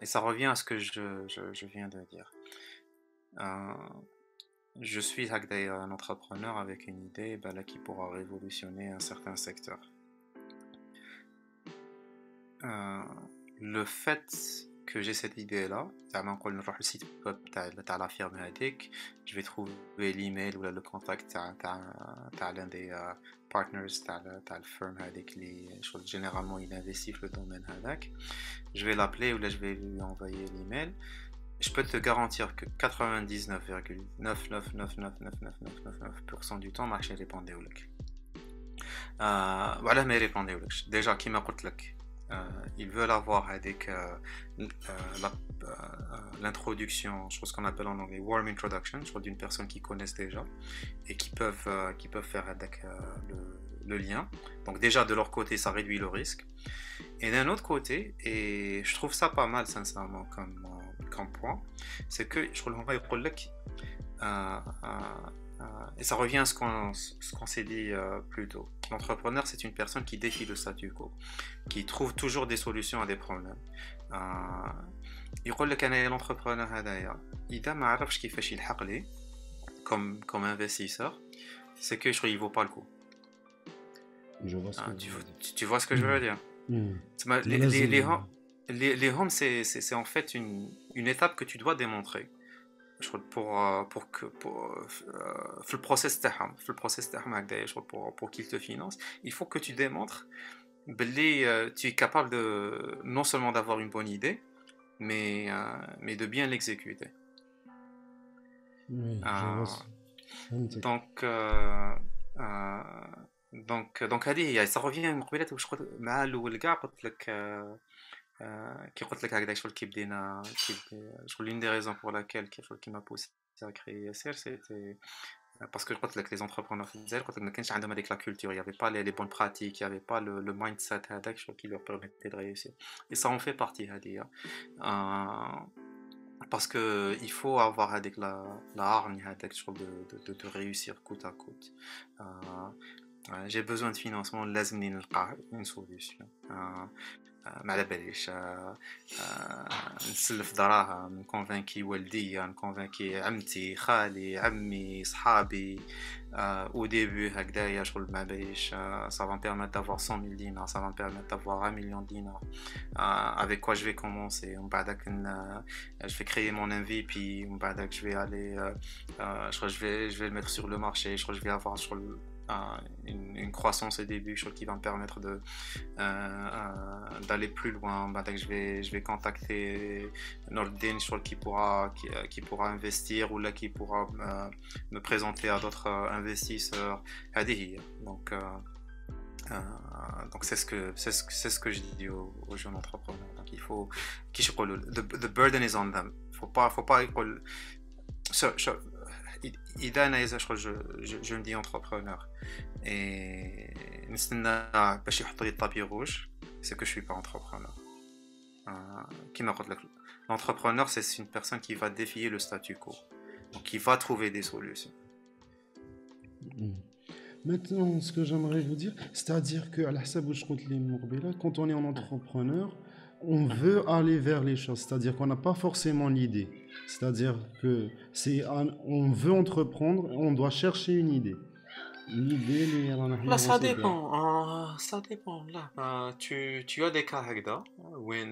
Et ça revient à ce que je viens de dire. Je suis un entrepreneur avec une idée qui pourra révolutionner un certain secteur. Le fait que j'ai cette idée-là, le site web de la firme, je vais trouver l'email ou le contact de l'un des partners de la firme, généralement il investit dans le domaine. Je vais l'appeler ou là je vais lui envoyer l'email. Je peux te garantir que 99,9999999% du temps, marché répondait ou voilà, mais répondez déjà qui m'a dit ils veulent avoir avec l'introduction, ce qu'on appelle en anglais warm introduction, d'une personne qu'ils connaissent déjà et qui peuvent faire avec le lien. Donc déjà de leur côté ça réduit le risque, et d'un autre côté, et je trouve ça pas mal sincèrement comme point, c'est que je trouve et ça revient à ce qu'on s'est dit plus tôt. L'entrepreneur, c'est une personne qui défie le statu quo, qui trouve toujours des solutions à des problèmes. يقول لك أنا l'entrepreneur هذايا إذا ما عرفش كيفاش يلحق لي comme investisseur, c'est que il vaut pas le coup. Je vois ce que tu vois ce que je veux dire. Les homes, c'est en fait une étape que tu dois démontrer. في البروسيس تاعهم pour qu'ils te financent, il faut que tu démontres que tu es capable de non seulement d'avoir une bonne idée, mais de bien l'exécuter. Oui, donc ça revient مع الأول كاع قلت لك qui قلت لك هكذا شغل كي بدينا شغل l'une des raisons pour laquelle qui m'a poussé à créer ISR, c'était parce que قلت لك les entrepreneurs في الجزائر قلت لك ما كانش عندهم هذيك la culture, il y avait pas les bonnes pratiques, il y avait pas le mindset هذاك qui leur permettait de réussir, et ça en fait partie هذه parce que il faut avoir avec la hargne هذاك de réussir coûte à coûte. J'ai besoin de financement, لازمني نلقى une solution. ما على باليش نسلف دراهم، نكونفانكي والدي، نكونفانكي عمتي، خالي، عمي، صحابي au début هكذايا شغل ما باليش ça va me permettre d'avoir 100 000 dinars, ça va me permettre d'avoir 1 million de dinars, avec quoi je vais commencer. ومن بعدك je vais créer mon MVP, ومن بعدك je vais aller je vais le mettre sur le marché, je vais avoir une croissance au début, chose qui va me permettre d'aller plus loin. Bah, dès que je vais contacter Nordin, qui pourra investir ou là qui pourra me présenter à d'autres investisseurs. Donc, donc c'est ce que je dis aux jeunes entrepreneurs. Donc il faut the burden is on them. Faut pas إذا أنا je me dis entrepreneur et نستنى باش يحطوا لي الطابي rouge, c'est que je suis pas entrepreneur. كيما قلت لك l'entrepreneur c'est une personne qui va défier le statu quo, donc qui va trouver des solutions. Maintenant, ce que j'aimerais vous dire, c'est-à-dire que à la quand on est en entrepreneur, on veut aller vers les choses, c'est-à-dire qu'on n'a pas forcément l'idée. C'est-à-dire que on veut entreprendre, on doit chercher une idée. L'idée, Là, ça dépend. Ça dépend. Là, tu as des cas هكذا when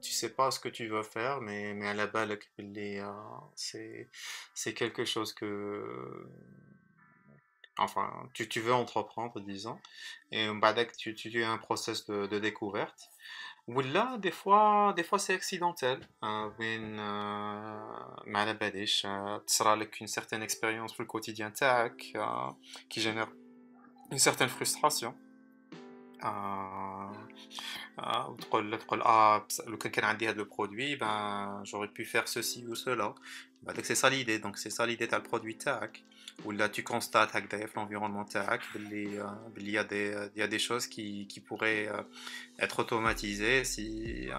tu sais pas ce que tu veux faire, mais à la balle, c'est quelque chose que enfin, tu veux entreprendre, disons, et tu as un process de découverte. Ou là, des fois c'est accidentel. وين ما على باليش تصرى لك une certaine expérience في الquotidien تاعك qui génère une certaine frustration. وتقول لو كان عندي هذا البرودوي ben j'aurais pu faire ceci ou cela. C'est ça l'idée, donc c'est ça l'idée تاع البرودوي تاعك. Ou là tu constates هكذايا في l'environnement تاعك باللي il y a des choses qui pourraient être automatisées s'il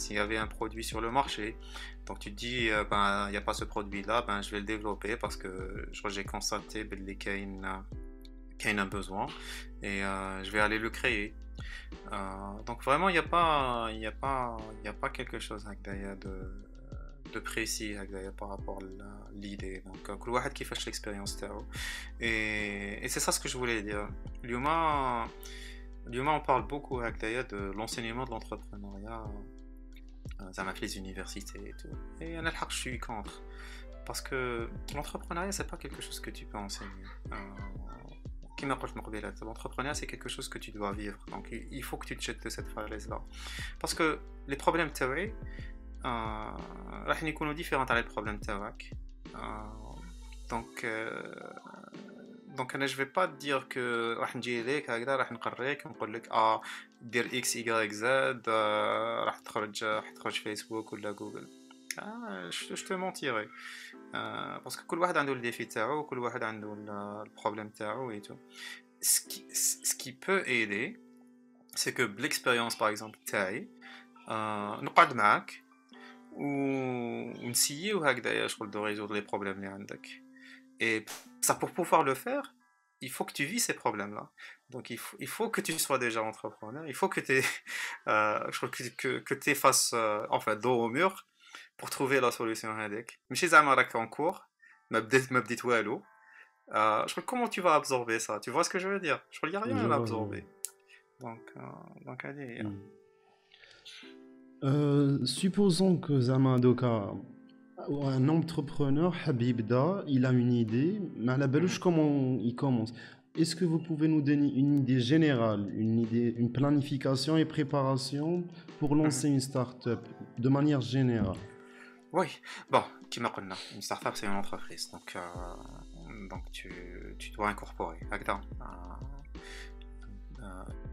y avait un produit sur le marché. Donc tu te dis ben il n'y a pas ce produit là, ben je vais le développer parce que j'ai constaté qu'il y a un besoin et je vais aller le créer. Donc vraiment il y a pas quelque chose de précis par rapport à l'idée. Donc كل واحد كيفاش l'expérience تاعو. Et c'est ça ce que je voulais dire. اليوم on parle beaucoup de l'enseignement de l'entrepreneuriat زعما في les universités et tout. Et انا الحق je suis contre parce que l'entrepreneuriat c'est pas quelque chose que tu peux enseigner. L'entrepreneuriat c'est quelque chose que tu dois vivre, donc il faut que tu te jettes de cette falaise là parce que les problèmes تاعي راح يكونوا différents على les problèmes تاعك. donc انا je vais pas dire que راح نجي لك هكذا راح نقريك ونقول لك دير اكس y z راح تخرج فيسبوك ولا جوجل. je te mentirais parce que كل واحد عنده الديفي تاعو وكل واحد عنده البروبلème تاعو et tout. Ce qui peut aider c'est que l'expérience par exemple تاعي نقعد معاك ونسيو هكذايا شغل de résoudre les problèmes اللي عندك. Et ça, pour pouvoir le faire, il faut que tu vis ces problèmes-là. Donc il faut que tu sois déjà entrepreneur, il faut que tu fasses enfin dos au mur pour trouver la solution هذيك. ماشي زعما راك en cours ما بديت والو. Je crois comment tu vas absorber ça? Tu vois ce que je veux dire? Je crois qu'il n'y a rien à absorber. Donc allez. Supposons que Zama Doka, un entrepreneur, Habibda, il a une idée, mais à la belouche, comment il commence? Est-ce que vous pouvez nous donner une idée générale, une planification et préparation pour lancer une start-up de manière générale? Oui, bon, comme on a dit, une start-up c'est une entreprise, donc tu dois incorporer.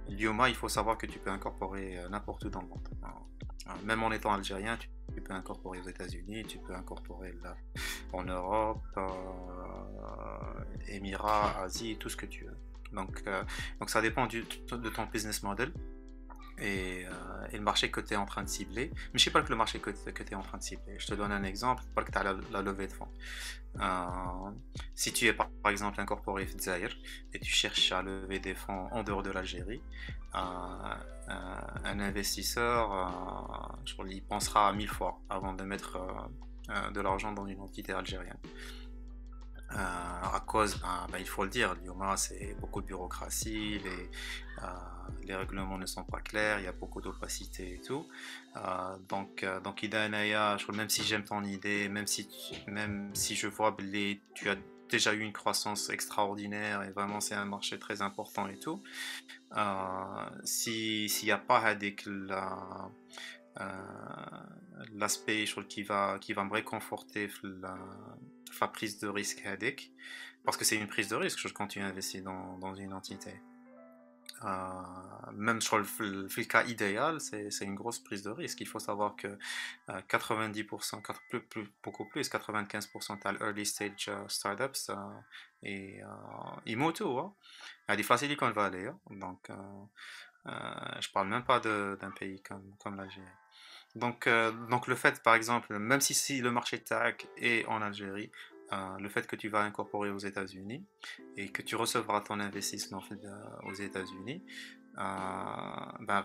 L'IOMA, il faut savoir que tu peux incorporer n'importe où dans le monde. Même en étant algérien, tu peux incorporer aux États-Unis, tu peux incorporer là, en Europe, Émirats, Asie, tout ce que tu veux. Donc ça dépend de ton business model et le marché que tu es en train de cibler. Mais je ne sais pas que le marché que tu es en train de cibler. Je te donne un exemple, parce que tu as la levée de fonds. Si tu es par exemple incorporé au Zaïre et tu cherches à lever des fonds en dehors de l'Algérie, un investisseur il pensera à 1000 fois avant de mettre de l'argent dans une entité algérienne. À cause, il faut le dire, l'IOMA c'est beaucoup de bureaucratie, les règlements ne sont pas clairs, il y a beaucoup d'opacité et tout. Donc même si j'aime ton idée, même si je vois que tu as déjà eu une croissance extraordinaire et vraiment c'est un marché très important et tout. S'il n'y a pas هذيك l'aspect qui va me réconforter la prise de risque هذيك, parce que c'est une prise de risque quand tu investis dans une entité. Même sur le cas idéal, c'est une grosse prise de risque. Il faut savoir que 90%, beaucoup plus, 95% de early stage startups et ils mourent tout. Hein. Il y a des facilités qu'on va aller. Hein. Donc, je parle même pas d'un pays comme l'Algérie. Donc le fait, par exemple, même si le marché tech est en Algérie, le fait que tu vas incorporer aux États-Unis et que tu recevras ton investissement aux États-Unis,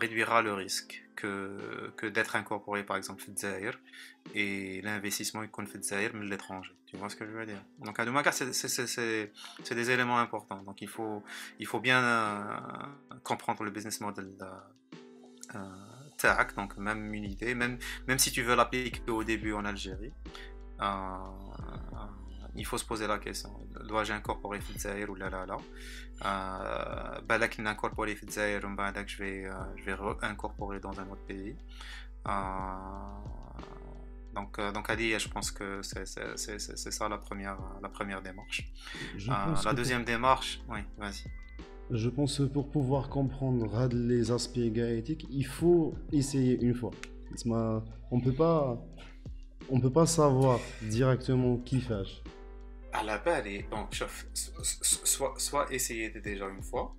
réduira le risque que d'être incorporé, par exemple, au Zaïre et l'investissement il compte Zaïre mais de l'étranger. Tu vois ce que je veux dire? Donc, à Doumaga, c'est des éléments importants. Donc, il faut bien comprendre le business model TAC, donc même une idée, même si tu veux l'appliquer au début en Algérie, il faut se poser la question, dois-je incorporer Fidzaïr ou là là là balak n'incorporer Fidzaïr ou balak je vais incorporer dans un autre pays. Donc Ali, je pense que c'est ça la première démarche. Je pense La que deuxième démarche, oui, vas-y. Je pense que pour pouvoir comprendre les aspects éthiques, il faut essayer une fois. On peut pas savoir directement qui fâche. À la base, bon, soit essayer déjà une fois,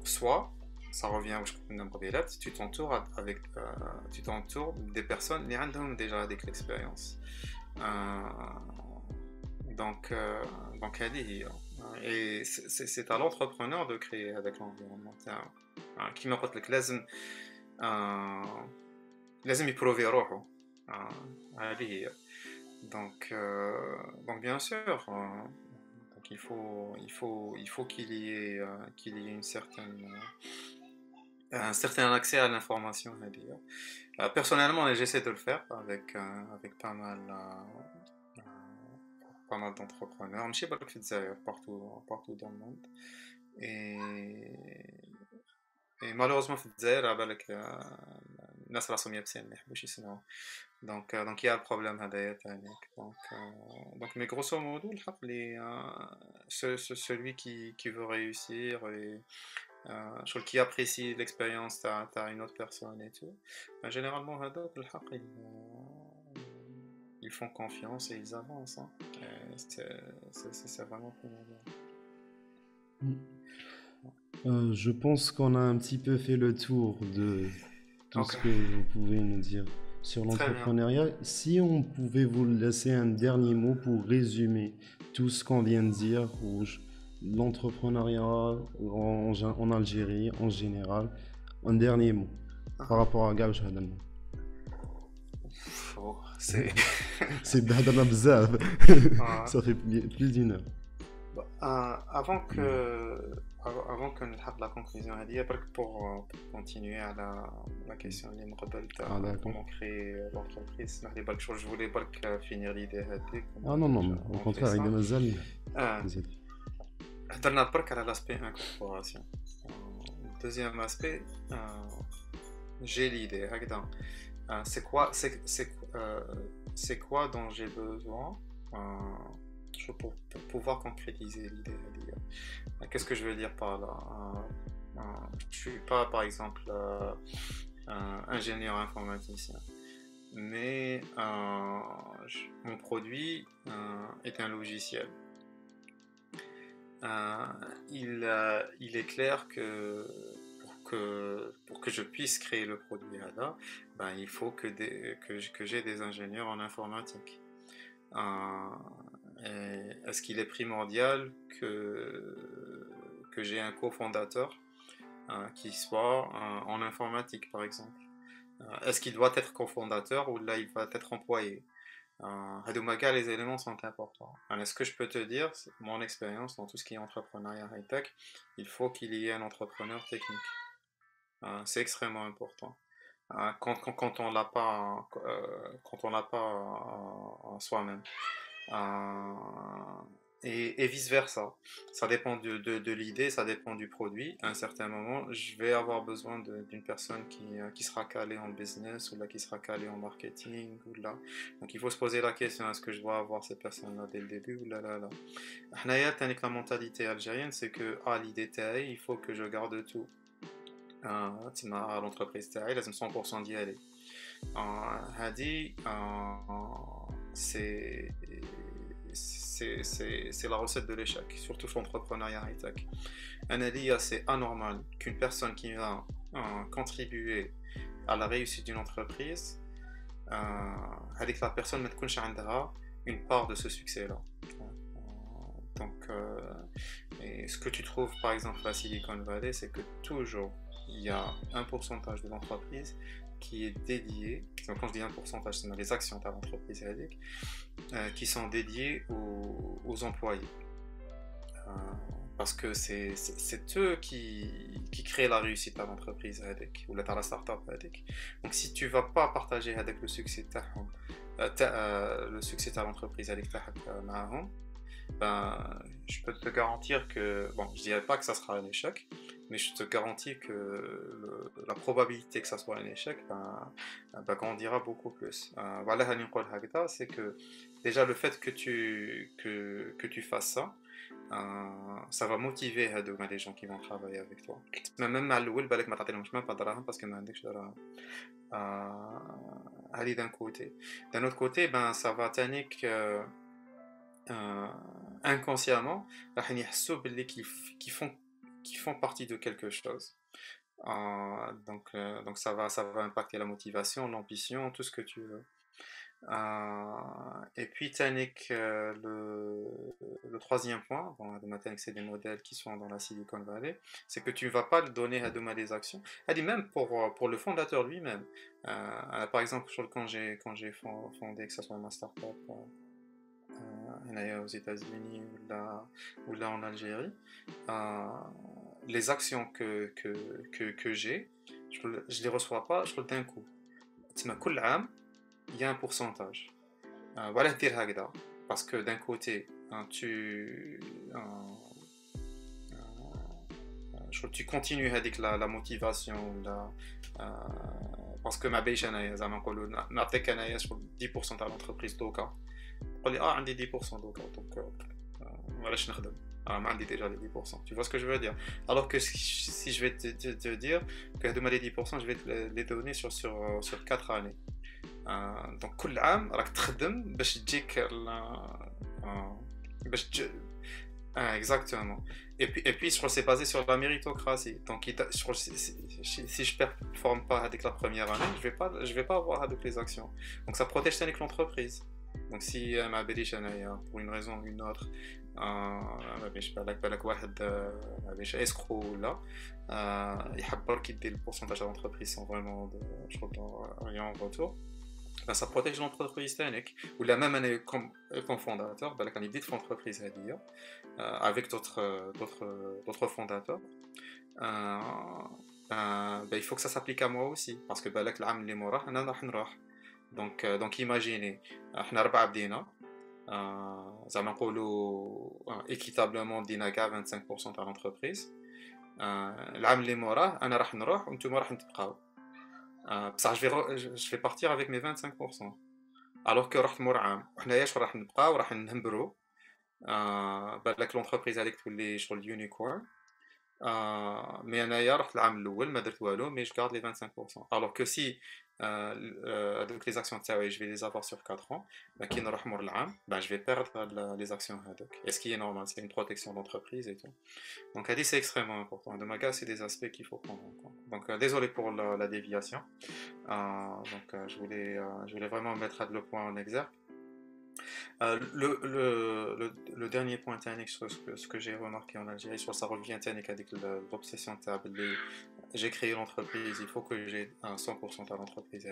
soit ça revient au tu t'entoures tu t'entoures des personnes qui ont déjà avec l'expérience. Donc allez, et c'est à l'entrepreneur de créer avec l'environnement. Qui m'a dit que لازم يبروفي روحه. هذه هي. Donc bien sûr, donc il faut qu'il y ait un certain accès à l'information. Personnellement, j'essaie de le faire avec pas mal d'entrepreneurs, je sais pas partout dans le monde. Et malheureusement, في الجزائر على بالك الناس راسهم يابسين ما يحبوش يسمعوا. Donc il y a un problème هذايا تانيك. Donc mais grosso modo الحق celui qui veut réussir et qui apprécie l'expérience t'as une autre personne et tout. Généralement هذوك الحق ils font confiance et ils avancent. Hein. C'est vraiment primordial. Je pense qu'on a un petit peu fait le tour de tout ce que vous pouvez nous dire sur l'entrepreneuriat. Si on pouvait vous laisser un dernier mot pour résumer tout ce qu'on vient de dire, l'entrepreneuriat en Algérie en général, un dernier mot par rapport à Gauche Hadamna. C'est Hadamna Bzav. Ça fait plus d'une heure. Avant que nous fassions la conclusion, pour continuer à la question de comment créer l'entreprise, je voulais pas finir l'idée. Ah non, au contraire, il est mazal. On a parlé de l'aspect incorporation. Deuxième aspect, j'ai l'idée. C'est quoi dont j'ai besoin pour pouvoir concrétiser l'idée. Qu'est-ce que je veux dire par là? Je suis pas, par exemple, ingénieur informaticien, mais mon produit est un logiciel. Il est clair que pour que je puisse créer le produit ADA, il faut que j'ai des ingénieurs en informatique. Est-ce qu'il est primordial que j'ai un cofondateur qui soit en informatique, par exemple? Est-ce qu'il doit être cofondateur ou là il va être employé? Les éléments sont importants. Alors, ce que je peux te dire, mon expérience dans tout ce qui est entrepreneuriat high-tech, il faut qu'il y ait un entrepreneur technique. C'est extrêmement important. Quand on l'a pas en soi-même. et vice-versa. Ça dépend de l'idée, ça dépend du produit. À un certain moment, je vais avoir besoin d'une personne qui sera calée en business ou là qui sera calée en marketing ou là. Donc il faut se poser la question, est-ce que je dois avoir ces personnes-là dès le début ou là là là. La mentalité algérienne, c'est que l'idée taille, il faut que je garde tout. L'entreprise taille, là, 100% d'y aller. C'est la recette de l'échec, surtout sur l'entrepreneuriat high-tech. C'est anormal qu'une personne qui va contribuer à la réussite d'une entreprise, avec la personne ne tkunch عندها une part de ce succès-là. Donc, et ce que tu trouves par exemple à Silicon Valley, c'est que toujours il y a un pourcentage de l'entreprise qui est dédié, donc quand je dis un pourcentage, c'est les actions de l'entreprise qui sont dédiées aux employés. Parce que c'est eux qui créent la réussite à l'entreprise ou à la start-up. Donc si tu ne vas pas partager avec le succès de l'entreprise avec ben, je peux te garantir que, bon, je dirais pas que ça sera un échec, mais je te garantis que la probabilité que ça soit un échec, grandira beaucoup plus. Voilà, c'est que déjà le fait que tu fasses ça, ça va motiver les gens qui vont travailler avec toi. Même à l'ouïl, balek ma t'attends même pas d'argent parce que m'indique aller d'un côté. D'un autre côté, ben ça va t'amener que inconsciemment, qui font partie de quelque chose. Donc ça va impacter la motivation, l'ambition, tout ce que tu veux. Et puis Tanik, le troisième point, bon, c'est des modèles qui sont dans la Silicon Valley, c'est que tu ne vas pas le donner à des actions. Même pour le fondateur lui-même. Par exemple, quand j'ai fondé, que ce soit ma startup aux États-Unis ou là en Algérie, les actions que j'ai, je les reçois pas d'un coup. Il y a un pourcentage. Voilà, parce que d'un côté, tu continues avec la motivation, parce que ma béche, n'a fait qu'un 10% à l'entreprise d'Oka. On dit, on dit 10% donc voilà, je n'ai pas déjà les 10%. Tu vois ce que je veux dire? Alors que si je vais te dire que les 10%, je vais te les donner sur 4 années. Donc, كل عام راك تخدم باش تجيك exactement. Et puis je crois que c'est basé sur la méritocratie. Donc si je performe pas avec la première année, je vais pas avoir avec les actions. Donc ça protège avec l'entreprise. Donc si ma béliche pour une raison ou une autre, je بالك واحد باش escroc là, يحبر كيدير le pourcentage de l'entreprise sans vraiment rien en retour. Ben, ça protège l'entreprise ou la même année comme fondateur, ben, quand il dit l'entreprise avec d'autres fondateurs, ben, il faut que ça s'applique à moi aussi parce que ben, l'am li morah ana راح نروح. Donc imaginez احنا 4 بدينا زعما نقولوا équitablement بدينا كاع 25% تاع l'entreprise. العام اللي موراه انا راح نروح وانتم راح تبقاو. بصح je vais partir avec mes 25%. Alors que رحت مور عام وحنايا راح نبقاو راح نهمبروا. بالك l'entreprise هذيك تولي شغل يونيكورن. مي انايا رحت العام الاول ما درت والو مي je garde les 25%. Alors que si donc les actions تاعي je vais les avoir sur 4 ans, ben كي نروح مور العام ben je vais perdre les actions هذوك. Et ce qui est normal, c'est une protection d'entreprise et tout. Donc c'est extrêmement important. De Maga, c'est des aspects qu'il faut prendre en compte. Donc désolé pour la déviation. Donc je voulais vraiment mettre le point en exergue. Le dernier point technique sur ce que j'ai remarqué en Algérie, sur ça revient technique avec l'obsession de j'ai créé l'entreprise, il faut que j'ai 100% à l'entreprise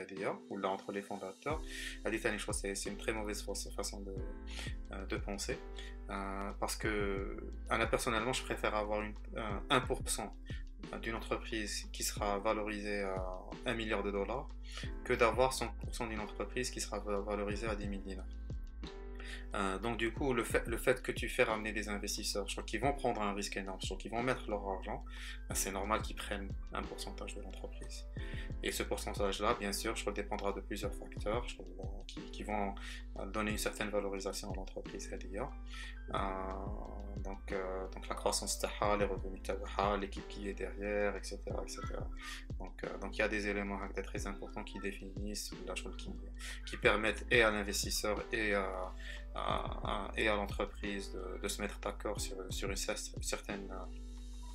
ou là entre les fondateurs. Je crois que c'est une très mauvaise façon de penser parce que personnellement je préfère avoir 1% d'une entreprise qui sera valorisée à $1 milliard que d'avoir 100% d'une entreprise qui sera valorisée à $10 000. Donc du coup, le fait que tu fais ramener des investisseurs, je crois qu'ils vont prendre un risque énorme, je crois qu'ils vont mettre leur argent, c'est normal qu'ils prennent un pourcentage de l'entreprise. Et ce pourcentage-là, bien sûr, je crois, dépendra de plusieurs facteurs qui vont donner une certaine valorisation à l'entreprise. Donc la croissance taha, les revenus taha, l'équipe qui est derrière, etc. etc. Donc il y a des éléments très importants qui définissent, qui permettent et à l'investisseur et à l'entreprise de se mettre d'accord sur une certaine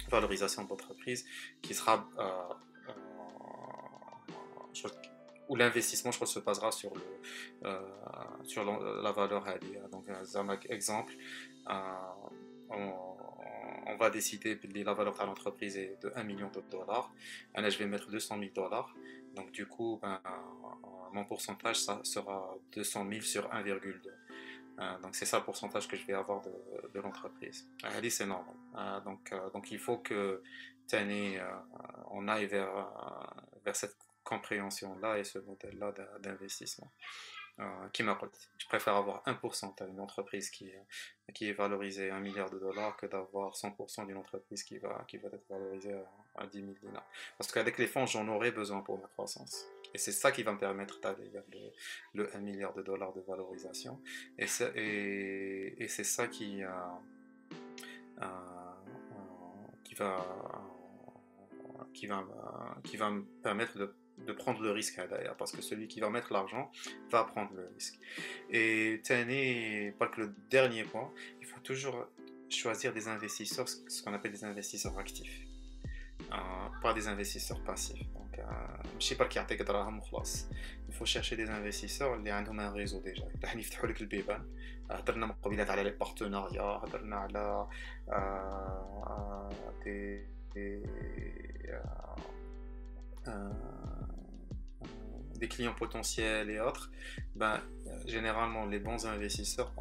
valorisation de l'entreprise qui sera où l'investissement, je crois, se basera sur la valeur. Donc, un exemple, on va décider que la valeur de l'entreprise est de 1 million de dollars. Là, je vais mettre 200 000 dollars. Donc, du coup, mon pourcentage, ça sera 200 000 sur 1,2. Donc, c'est ça le pourcentage que je vais avoir de l'entreprise. C'est normal. Donc, il faut que on aille vers cette compréhension-là et ce modèle-là d'investissement. Je préfère avoir 1% d'une entreprise qui est valorisée à 1 milliard de dollars que d'avoir 100% d'une entreprise qui va être valorisée à 10 000 dinars. Parce qu'avec les fonds, j'en aurai besoin pour ma croissance. Et c'est ça qui va me permettre d'aller vers le 1 milliard de dollars de valorisation. Et c'est ça qui va me permettre de prendre le risque derrière, parce que celui qui va mettre l'argent va prendre le risque. Et pas que le dernier point, il faut toujours choisir des investisseurs, ce qu'on appelle des investisseurs actifs, pas des investisseurs passifs. Donc, je sais pas qui يعطيك دراهم وخلاص. Il faut chercher des investisseurs اللي عندهم un réseau déjà, اللي يفتحوا لك البيبان. هضرنا من قبيلات على لي بارتناريا، هضرنا على des clients potentiels et autres. Généralement les bons investisseurs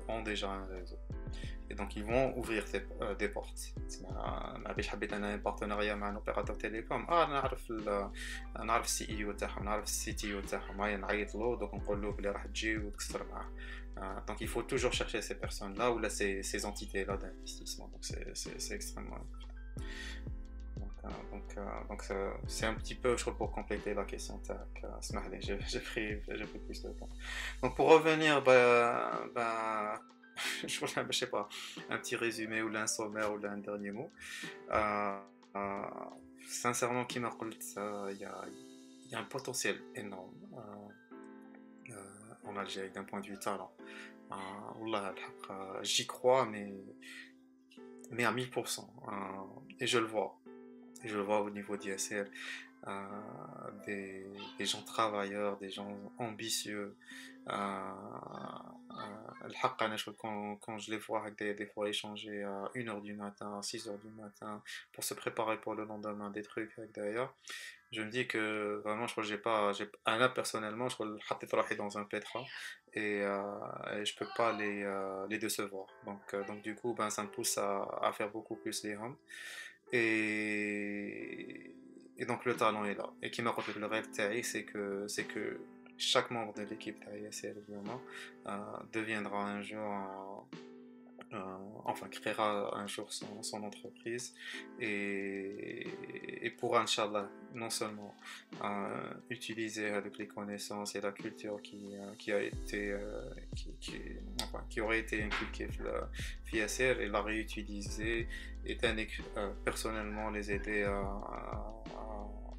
ont déjà un réseau et donc ils vont ouvrir des portes. باش حبيت انا partenariat مع un opérateur télécom نعرف السي اي او تاعهم، نعرف السي تي او تاعهم، نعيط له دوك نقول له بلي راح تجي وتكسر معاه. Donc il faut toujours chercher ces personnes là ou là ces entités là d'investissement. Donc c'est extrêmement important. Donc c'est un petit peu, je crois, pour compléter la question. J'ai pris plus de temps. Donc pour revenir, je sais pas, un petit résumé ou un sommaire ou un dernier mot. Sincèrement, qui m'a dit, il y a un potentiel énorme en Algérie d'un point de vue talent. J'y crois, mais à 1000%. Et je le vois. Et je le vois au niveau d'ISR, des gens travailleurs, des gens ambitieux. Quand je les vois des fois échanger à 1h du matin, à 6h du matin, pour se préparer pour le lendemain, des trucs d'ailleurs, je me dis que vraiment, je crois que là personnellement, je crois que je suis dans un pétra et je peux pas les décevoir. Donc du coup, ça me pousse à faire beaucoup plus les hommes. Et donc le talent est là. Et qui m'a rappelé le rêve taï, c'est que chaque membre de l'équipe taï deviendra un jour créera un jour son entreprise et pourra, Inch'Allah, non seulement utiliser avec les connaissances et la culture qui aurait été inculquée via CR et la réutiliser et personnellement les aider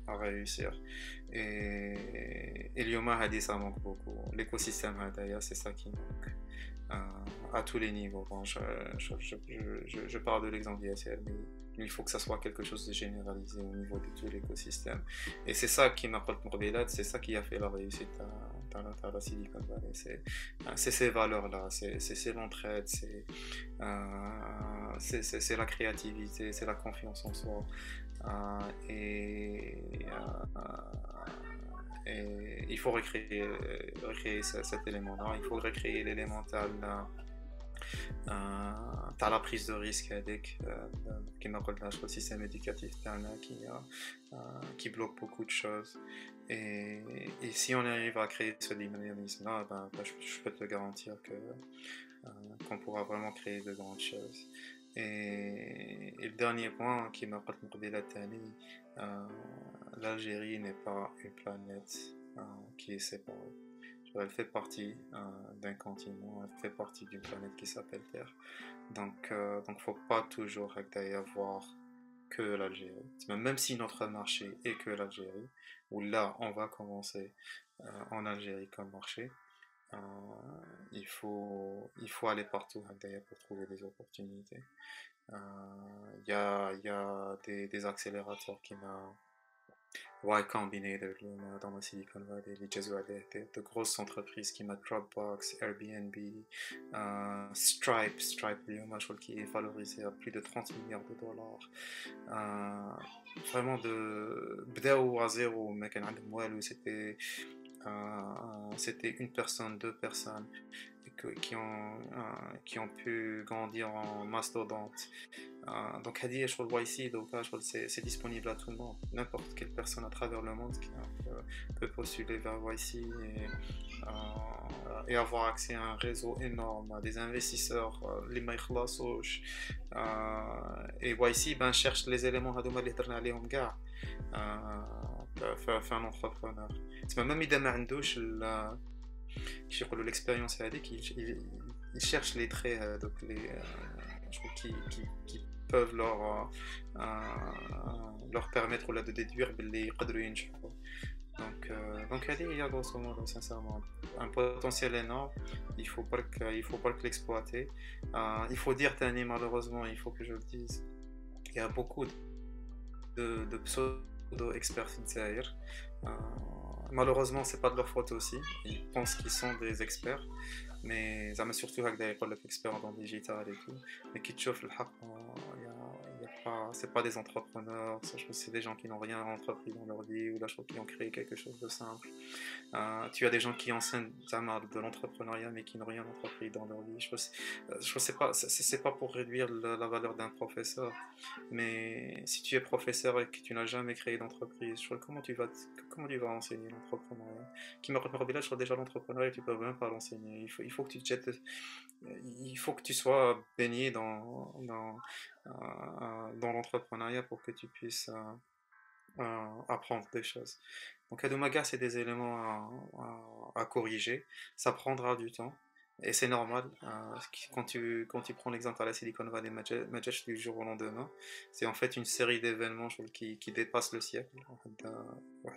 à réussir. Et l'Yoma a dit ça manque beaucoup. L'écosystème d'ailleurs, c'est ça qui manque. À tous les niveaux. Bon, je parle de l'exemple d'ISL, mais il faut que ça soit quelque chose de généralisé au niveau de tout l'écosystème. Et c'est ça qui m'a porté Morbilat, c'est ça qui a fait la réussite dans la Silicon Valley. C'est ces valeurs-là, c'est l'entraide, c'est la créativité, c'est la confiance en soi. Et il faut recréer cet élément-là, il faut recréer l'élémental t'as la prise de risque avec qui m'appelle le système éducatif qui bloque beaucoup de choses. Et si on arrive à créer ce dynamisme-là, je peux te garantir qu'on pourra vraiment créer de grandes choses. Et le dernier point qui m'a rappelé la télé, l'Algérie n'est pas une planète qui est séparée. Elle fait partie d'un continent, elle fait partie d'une planète qui s'appelle Terre. Donc faut pas toujours avoir que l'Algérie. Même si notre marché est que l'Algérie, où là on va commencer en Algérie comme marché, il faut aller partout d'ailleurs pour trouver des opportunités. Il y a des accélérateurs qui m'a Y Combinator dans la Silicon Valley, de grosses entreprises qui mettent Dropbox, Airbnb, Stripe qui est valorisé à plus de 30 milliards de dollars. Vraiment de بداو à zéro, mais c'était une personne, deux personnes qui ont pu grandir en mastodonte. Donc YC, c'est disponible à tout le monde. N'importe quelle personne à travers le monde peut postuler vers YC et avoir accès à un réseau énorme, à des investisseurs, les et YC cherche les éléments à faire un entrepreneur. Même il ما عندوش l'expérience il cherche les traits donc qui peuvent leur permettre de déduire les donc il y a grosso modo sincèrement un potentiel énorme. Il faut pas que l'exploiter. Il faut dire Tani, malheureusement il faut que je le dise, il y a beaucoup de pseudo-experts derrière. Malheureusement c'est pas de leur faute aussi, ils pensent qu'ils sont des experts, mais ça m'a surtout avec les experts dans le digital et tout, mais qui te chauffent le haq, c'est pas des entrepreneurs, c'est des gens qui n'ont rien entrepris dans leur vie, ou là qui ont créé quelque chose de simple. Tu as des gens qui enseignent de l'entrepreneuriat mais qui n'ont rien entrepris dans leur vie. C'est pas pour réduire la valeur d'un professeur, mais si tu es professeur et que tu n'as jamais créé d'entreprise, comment tu vas enseigner l'entrepreneuriat? Qui me rappelle là, déjà l'entrepreneuriat, tu peux même pas l'enseigner. Il faut que tu te jettes, il faut que tu sois baigné dans l'entrepreneuriat pour que tu puisses apprendre des choses. Donc Adomaga, c'est des éléments à corriger, ça prendra du temps. Et c'est normal, quand tu prends l'exemple à la Silicon Valley, Majesh du jour au lendemain, c'est en fait une série d'événements qui dépassent le siècle,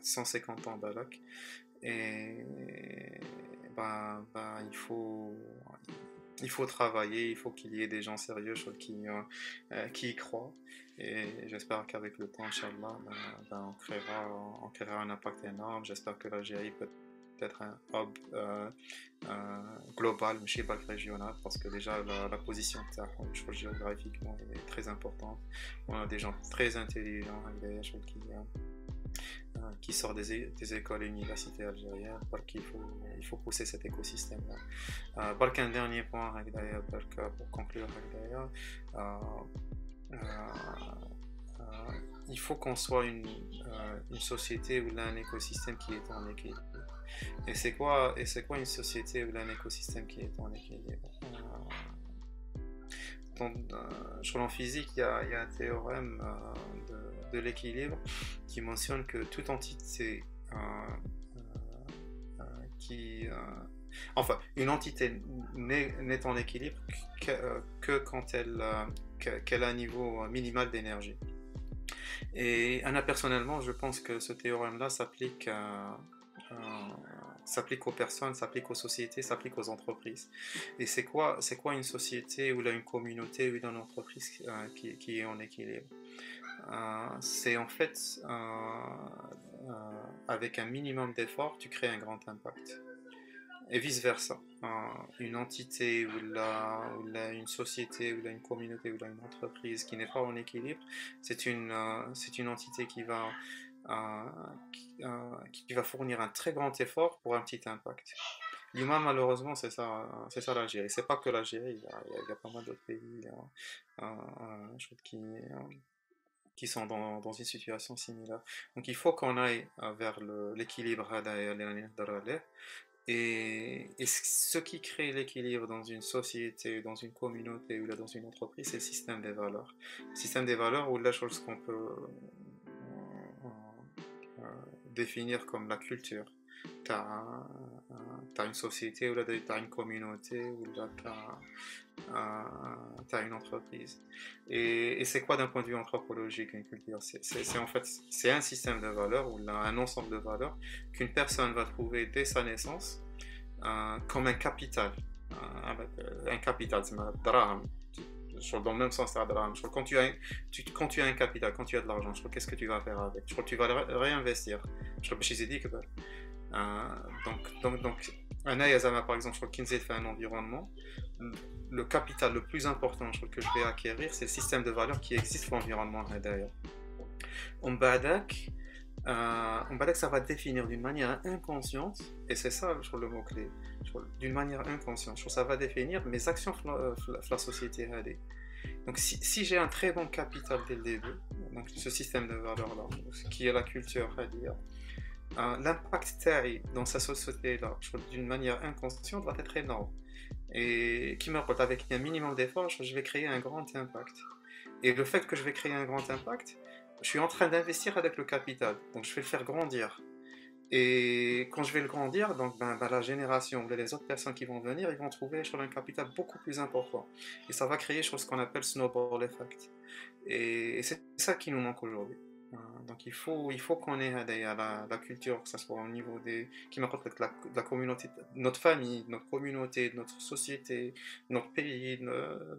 150 ans d'Alak. Et il faut travailler, il faut qu'il y ait des gens sérieux qui y croient. Et j'espère qu'avec le temps, Inch'Allah, on créera un impact énorme. J'espère que l'Algérie peut être un hub global, mais pas régional, parce que déjà la position géographiquement est très importante. On a des gens très intelligents, qui sortent des écoles et universités algériennes, parce qu'il faut pousser cet écosystème-là. Un dernier point, pour conclure, il faut qu'on soit une société où il y a un écosystème qui est en équilibre. Et c'est quoi une société où il y a un écosystème qui est en équilibre? En physique, il y a un théorème de l'équilibre qui mentionne que toute entité une entité n'est en équilibre que quand qu'elle a un niveau minimal d'énergie. Et personnellement, je pense que ce théorème-là s'applique aux personnes, s'applique aux sociétés, s'applique aux entreprises. Et c'est quoi une société ou une communauté ou une entreprise qui est en équilibre? C'est en fait avec un minimum d'effort, tu crées un grand impact. Et vice versa. Une entité ou une société ou une communauté ou une entreprise qui n'est pas en équilibre, c'est une entité qui va fournir un très grand effort pour un petit impact. l'humain, malheureusement, c'est ça l'Algérie. C'est pas que l'Algérie, il y a pas mal d'autres pays je trouve, qui sont dans une situation similaire. Donc il faut qu'on aille vers l'équilibre et ce qui crée l'équilibre dans une société, dans une communauté ou là dans une entreprise, c'est le système des valeurs. Le système des valeurs ou la chose qu'on peut définir comme la culture. Tu as une société ou là tu as une communauté ou là tu as une entreprise. Et c'est quoi d'un point de vue anthropologique une culture? En fait, c'est un système de valeurs ou là, un ensemble de valeurs qu'une personne va trouver dès sa naissance comme un capital. Un capital, c'est ma draham. Dans le même sens, quand tu as un capital, quand tu as de l'argent, qu'est-ce que tu vas faire avec? Je crois que tu vas le réinvestir. Je crois que je dit que donc par exemple, je crois qu'il fait un environnement. Le capital le plus important que je vais acquérir, c'est le système de valeurs qui existe dans l'environnement d'ailleurs. On ça va définir d'une manière inconsciente, et c'est ça le mot-clé, d'une manière inconsciente, ça va définir mes actions dans la société. Donc si j'ai un très bon capital dès le début, donc ce système de valeurs-là, qui est la culture, l'impact dans sa société-là, d'une manière inconsciente, va être énorme. Et qui me rappelle, avec un minimum d'efforts, je vais créer un grand impact. Et le fait que je vais créer un grand impact, je suis en train d'investir avec le capital, donc je vais le faire grandir. Et quand je vais le grandir, donc la génération, les autres personnes qui vont venir, ils vont trouver un capital beaucoup plus important. Et ça va créer ce qu'on appelle snowball effect. Et c'est ça qui nous manque aujourd'hui. Donc il faut qu'on ait la culture, que ce soit au niveau qui me rappelle la communauté, notre famille, notre communauté, notre société, notre pays,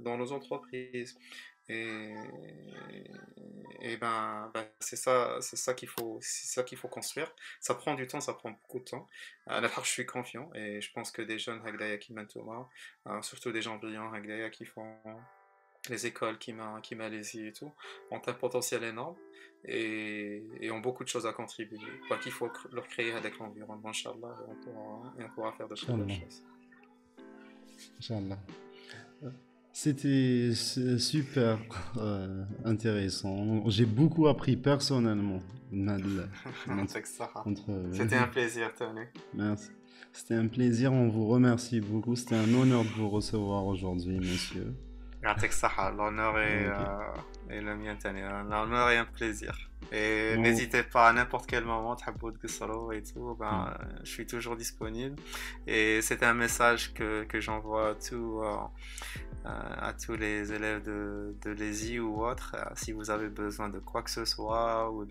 dans nos entreprises. Et c'est ça qu'il faut construire. Ça prend du temps, ça prend beaucoup de temps. Je suis confiant et je pense que des jeunes qui m'entourent, surtout des gens brillants qui font les écoles qui Malaisie et tout, ont un potentiel énorme et ont beaucoup de choses à contribuer. Donc il faut leur créer avec l'environnement, Inch'Allah, et on pourra faire de très belles choses. Inch'Allah. C'était super intéressant. J'ai beaucoup appris personnellement. C'était un plaisir, Tony. Merci. C'était un plaisir, on vous remercie beaucoup. C'était un honneur de vous recevoir aujourd'hui, monsieur. L'honneur est le mien, Tony. L'honneur est un plaisir. Et n'hésitez pas à n'importe quel moment, et tout, je suis toujours disponible. Et c'est un message que j'envoie à tous les élèves de l'ESI ou autres. Si vous avez besoin de quoi que ce soit, ou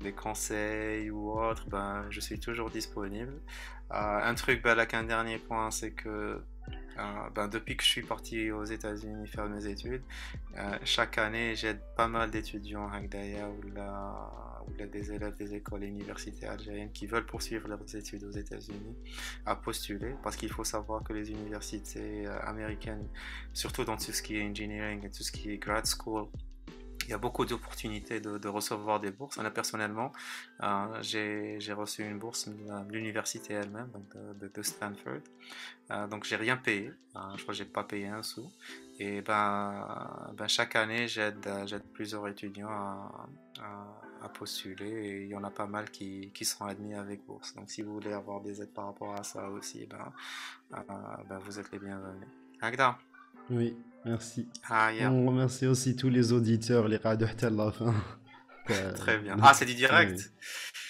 des conseils ou autre, je suis toujours disponible. Un dernier point, c'est que depuis que je suis parti aux États-Unis faire mes études, chaque année j'aide pas mal d'étudiants ou des élèves des écoles et universités algériennes qui veulent poursuivre leurs études aux États-Unis à postuler, parce qu'il faut savoir que les universités américaines, surtout dans tout ce qui est engineering et tout ce qui est grad school, il y a beaucoup d'opportunités de recevoir des bourses. Personnellement, j'ai reçu une bourse de l'université elle-même, donc de Stanford. Donc j'ai rien payé, je crois que j'ai pas payé un sou. Et chaque année j'aide plusieurs étudiants à postuler, et il y en a pas mal qui sont admis avec bourse. Donc si vous voulez avoir des aides par rapport à ça aussi, vous êtes les bienvenus. Agda. Oui, merci. Yeah. On remercie aussi tous les auditeurs, les radios à la fin. Très bien. C'est du direct?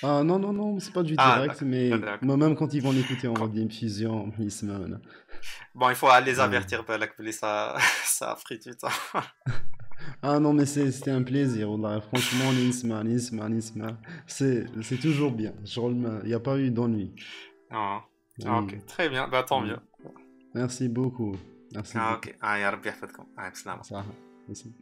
Non, c'est pas du direct, mais moi-même quand ils vont l'écouter en mode diffusion, ils se mêlent. Bon, il faut les avertir, ça a pris du temps. Non, mais c'était un plaisir. Franchement, l'Isma, c'est toujours bien. Il n'y a pas eu d'ennui. Ok, très bien, tant mieux. Merci beaucoup. Merci. Ok, ya Rabbi yahfadkom. Salam. Merci.